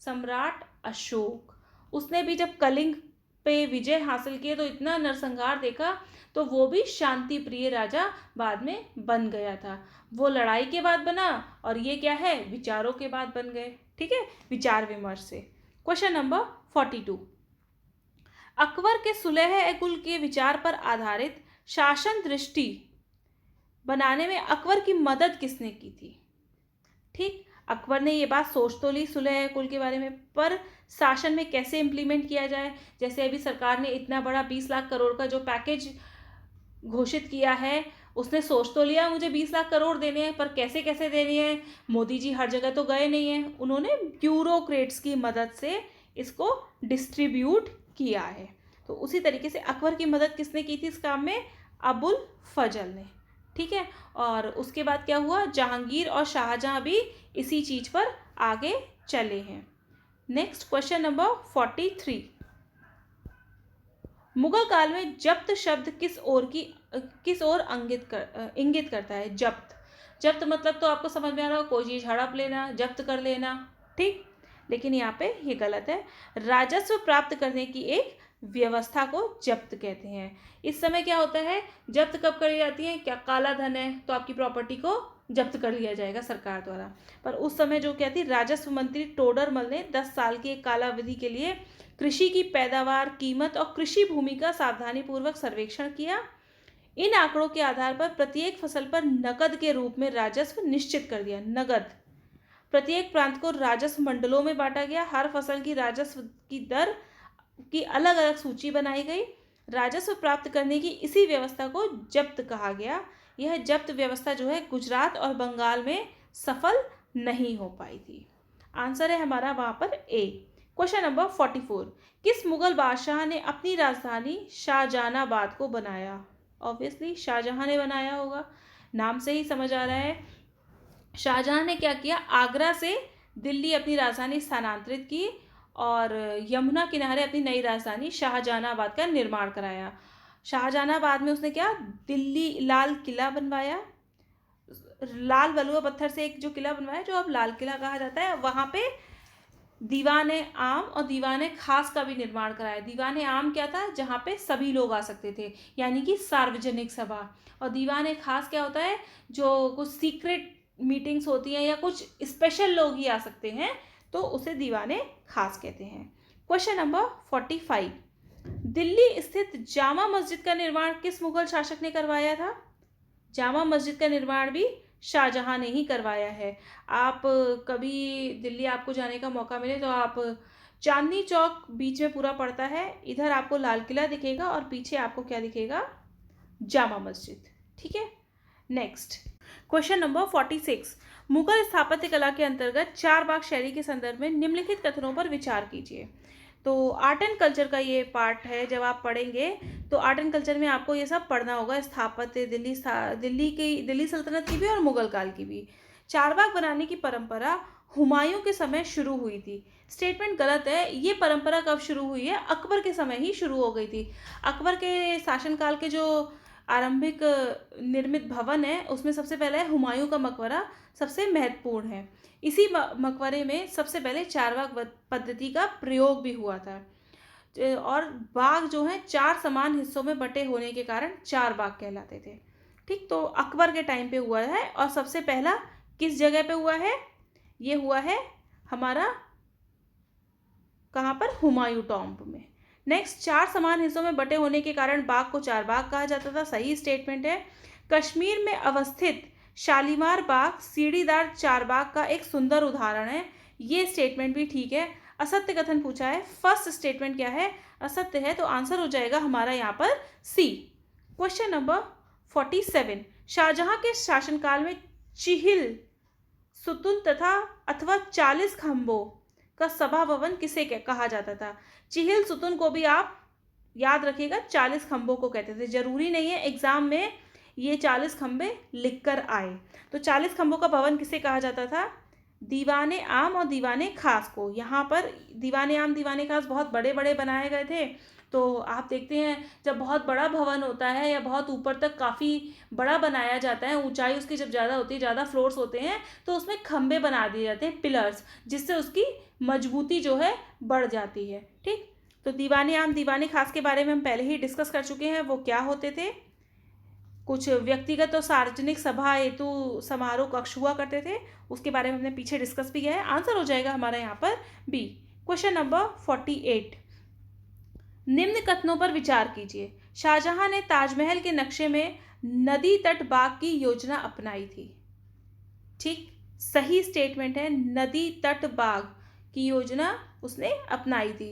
सम्राट अशोक। उसने भी जब कलिंग पे विजय हासिल किए तो इतना नरसंहार देखा, तो वो भी शांति प्रिय राजा बाद में बन गया था। वो लड़ाई के बाद बना और ये क्या है? विचारों के बाद बन गए, ठीक है, विचार विमर्श से। क्वेश्चन नंबर 42, अकबर के सुलह ए कुल के विचार पर आधारित शासन दृष्टि बनाने में अकबर की मदद किसने की थी? ठीक, अकबर ने ये बात सोच तो ली सुलह ए कुल के बारे में, पर शासन में कैसे इम्प्लीमेंट किया जाए? जैसे अभी सरकार ने इतना बड़ा 20 लाख करोड़ का जो पैकेज घोषित किया है, उसने सोच तो लिया मुझे 20 लाख करोड़ देने हैं, पर कैसे कैसे देने हैं? मोदी जी हर जगह तो गए नहीं हैं, उन्होंने ब्यूरोक्रेट्स की मदद से इसको डिस्ट्रीब्यूट किया है। तो उसी तरीके से अकबर की मदद किसने की थी इस काम में? अबुल फजल ने, ठीक है। और उसके बाद क्या हुआ? जहांगीर और शाहजहां भी इसी चीज़ पर आगे चले हैं। नेक्स्ट क्वेश्चन नंबर 43, मुगल काल में जब्त शब्द किस ओर इंगित करता है? जब्त मतलब तो आपको समझ में आ रहा हो, कोई चीज़ हड़प लेना, जब्त कर लेना, ठीक। लेकिन यहाँ पे ये गलत है। राजस्व प्राप्त करने की एक व्यवस्था को जब्त कहते हैं। इस समय क्या होता है? जब्त कब करी जाती है? क्या काला धन है तो आपकी प्रॉपर्टी को जब्त कर लिया जाएगा सरकार द्वारा। पर उस समय जो क्या थी, राजस्व मंत्री टोडरमल ने 10 साल की एक कालावधि के लिए कृषि की पैदावार, कीमत और कृषि भूमि का सावधानीपूर्वक सर्वेक्षण किया। इन आंकड़ों के आधार पर प्रत्येक फसल पर नकद के रूप में राजस्व निश्चित कर दिया। नकद, प्रत्येक प्रांत को राजस्व मंडलों में बांटा गया। हर फसल की राजस्व की दर की अलग अलग सूची बनाई गई। राजस्व प्राप्त करने की इसी व्यवस्था को जब्त कहा गया। यह जब्त व्यवस्था जो है गुजरात और बंगाल में सफल नहीं हो पाई थी। आंसर है हमारा वहां पर ए। क्वेश्चन नंबर 44, किस मुगल बादशाह ने अपनी राजधानी शाहजहानाबाद को बनाया? ऑब्वियसली शाहजहां ने बनाया होगा। नाम से ही समझ आ रहा है। शाहजहां ने क्या किया, आगरा से दिल्ली अपनी राजधानी स्थानांतरित की और यमुना किनारे अपनी नई राजधानी शाहजहानाबाद का निर्माण कराया। शाहजहानाबाद में उसने क्या, दिल्ली लाल किला बनवाया, लाल बलुआ पत्थर से एक जो किला बनवाया जो अब लाल किला कहा जाता है। वहां पे दीवाने आम और दीवाने खास का भी निर्माण कराया। दीवाने आम क्या था, जहाँ पे सभी लोग आ सकते थे, यानी कि सार्वजनिक सभा। और दीवाने खास क्या होता है, जो कुछ सीक्रेट मीटिंग्स होती हैं या कुछ स्पेशल लोग ही आ सकते हैं, तो उसे दीवाने खास कहते हैं। क्वेश्चन नंबर 45, दिल्ली स्थित जामा मस्जिद का निर्माण किस मुगल शासक ने करवाया था? जामा मस्जिद का निर्माण भी शाहजहां ने ही करवाया है। आप कभी दिल्ली आपको जाने का मौका मिले तो आप चांदनी चौक बीच में पूरा पड़ता है, इधर आपको लाल किला दिखेगा और पीछे आपको क्या दिखेगा, जामा मस्जिद। ठीक है, नेक्स्ट क्वेश्चन नंबर 46, मुगल स्थापत्य कला के अंतर्गत चारबाग शैली के संदर्भ में निम्नलिखित कथनों पर विचार कीजिए। तो आर्ट एंड कल्चर का ये पार्ट है, जब आप पढ़ेंगे तो आर्ट एंड कल्चर में आपको ये सब पढ़ना होगा, स्थापत्य, दिल्ली सल्तनत की भी और मुगल काल की भी। चारबाग बनाने की परंपरा हुमायूं के समय शुरू हुई थी। स्टेटमेंट गलत है। ये परंपरा कब शुरू हुई है, अकबर के समय ही शुरू हो गई थी। अकबर के शासनकाल के जो आरंभिक निर्मित भवन है उसमें सबसे पहले है हुमायूं का मकबरा, सबसे महत्वपूर्ण है। इसी मकबरे में सबसे पहले चारबाग पद्धति का प्रयोग भी हुआ था। और बाग जो है चार समान हिस्सों में बटे होने के कारण चार बाग कहलाते थे। ठीक, तो अकबर के टाइम पे हुआ है और सबसे पहला किस जगह पे हुआ है, ये हुआ है हमारा कहाँ पर, हुमायूं टॉम्ब में। नेक्स्ट, चार समान हिस्सों में बटे होने के कारण बाग को चार बाग कहा जाता था, सही स्टेटमेंट है। कश्मीर में अवस्थित शालीमार बाग सीढ़ीदार चार बाग का एक सुंदर उदाहरण है, ये स्टेटमेंट भी ठीक है। असत्य कथन पूछा है, फर्स्ट स्टेटमेंट क्या है, असत्य है, तो आंसर हो जाएगा हमारा यहाँ पर सी। क्वेश्चन नंबर 47, शाहजहां के शासनकाल में चिहिल सुतुन तथा अथवा 40 खंभों का सभा भवन किसे कहा जाता था? चिहिल सुतुन को भी आप याद रखिएगा, 40 खंभों को कहते थे। जरूरी नहीं है एग्जाम में ये 40 खंभे लिखकर आए। तो 40 खंभों का भवन किसे कहा जाता था? दीवाने आम और दीवाने खास को। यहाँ पर दीवाने आम दीवाने खास बहुत बड़े बड़े बनाए गए थे। तो आप देखते हैं जब बहुत बड़ा भवन होता है या बहुत ऊपर तक काफ़ी बड़ा बनाया जाता है, ऊंचाई उसकी जब ज़्यादा होती है, ज़्यादा फ्लोर्स होते हैं, तो उसमें खंभे बना दिए जाते हैं, पिलर्स, जिससे उसकी मजबूती जो है बढ़ जाती है। ठीक, तो दीवाने आम दीवाने खास के बारे में हम पहले ही डिस्कस कर चुके हैं। वो क्या होते थे? कुछ व्यक्तिगत और सार्वजनिक सभा हेतु समारोह कक्ष हुआ करते थे, उसके बारे में हमने पीछे डिस्कस भी किया है। आंसर हो जाएगा हमारा यहाँ पर बी। क्वेश्चन नंबर 48, निम्न कथनों पर विचार कीजिए। शाहजहां ने ताजमहल के नक्शे में नदी तट बाग की योजना अपनाई थी। ठीक, सही स्टेटमेंट है, नदी तट बाग की योजना उसने अपनाई थी।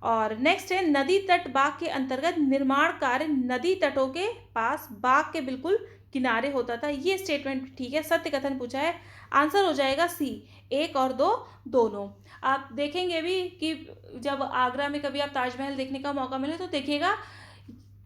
और नेक्स्ट है, नदी तट बाग के अंतर्गत निर्माण कार्य नदी तटों के पास बाग के बिल्कुल किनारे होता था, ये स्टेटमेंट ठीक है। सत्य कथन पूछा है, आंसर हो जाएगा सी, 1 और 2 दोनों। आप देखेंगे भी कि जब आगरा में कभी आप ताजमहल देखने का मौका मिले तो देखिएगा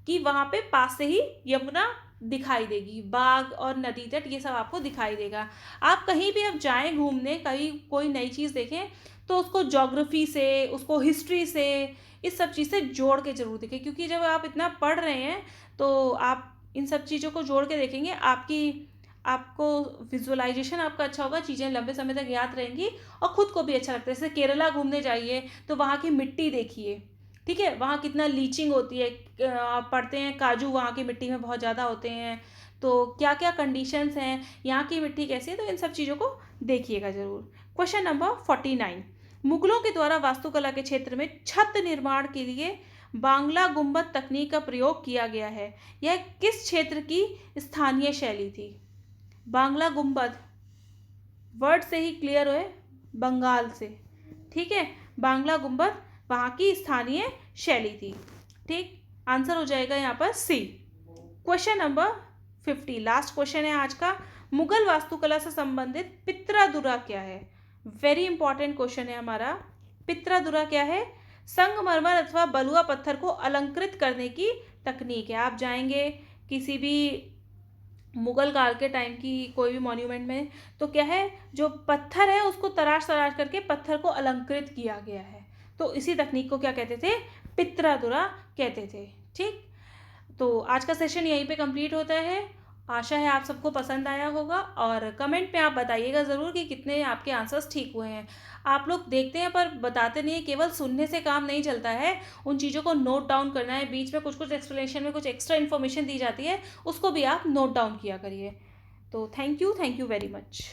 कि वहाँ पे पास से ही यमुना दिखाई देगी, बाग और नदी तट ये सब आपको दिखाई देगा। आप कहीं भी अब जाएं घूमने, कहीं कोई नई चीज़ देखें तो उसको ज्योग्राफी से, उसको हिस्ट्री से, इस सब चीज़ से जोड़ के जरूर देखें, क्योंकि जब आप इतना पढ़ रहे हैं तो आप इन सब चीज़ों को जोड़ के देखेंगे, आपको विजुअलाइजेशन आपका अच्छा होगा, चीज़ें लंबे समय तक याद रहेंगी और खुद को भी अच्छा लगता है। जैसे केरला घूमने जाइए तो वहाँ की मिट्टी देखिए, ठीक है, वहाँ कितना लीचिंग होती है, आप पढ़ते हैं काजू वहाँ की मिट्टी में बहुत ज़्यादा होते हैं, तो क्या क्या कंडीशंस हैं, यहाँ की मिट्टी कैसी है, तो इन सब चीज़ों को देखिएगा ज़रूर। क्वेश्चन नंबर 49, मुगलों के द्वारा वास्तुकला के क्षेत्र में छत निर्माण के लिए बांग्ला गुंबद तकनीक का प्रयोग किया गया है, यह किस क्षेत्र की स्थानीय शैली थी? बांग्ला गुंबद वर्ड से ही क्लियर है, बंगाल से, ठीक है, बांग्ला गुंबद वहाँ की स्थानीय शैली थी। ठीक, आंसर हो जाएगा यहाँ पर सी। क्वेश्चन नंबर 50, लास्ट क्वेश्चन है आज का, मुगल वास्तुकला से संबंधित पित्रादुरा क्या है? वेरी इंपॉर्टेंट क्वेश्चन है हमारा। पित्रादुरा क्या है? संगमरमर अथवा बलुआ पत्थर को अलंकृत करने की तकनीक है। आप जाएंगे किसी भी मुगल काल के टाइम की कोई भी मॉन्यूमेंट में, तो क्या है, जो पत्थर है उसको तराश तराश करके पत्थर को अलंकृत किया गया है। तो इसी तकनीक को क्या कहते थे, पित्रादुरा कहते थे। ठीक, तो आज का सेशन यहीं पे कंप्लीट होता है। आशा है आप सबको पसंद आया होगा, और कमेंट में आप बताइएगा ज़रूर कि कितने आपके आंसर्स ठीक हुए हैं। आप लोग देखते हैं पर बताते नहीं है, केवल सुनने से काम नहीं चलता है, उन चीज़ों को नोट डाउन करना है। बीच में कुछ कुछ एक्सप्लेनेशन में कुछ एक्स्ट्रा इन्फॉर्मेशन दी जाती है, उसको भी आप नोट डाउन किया करिए। तो थैंक यू वेरी मच।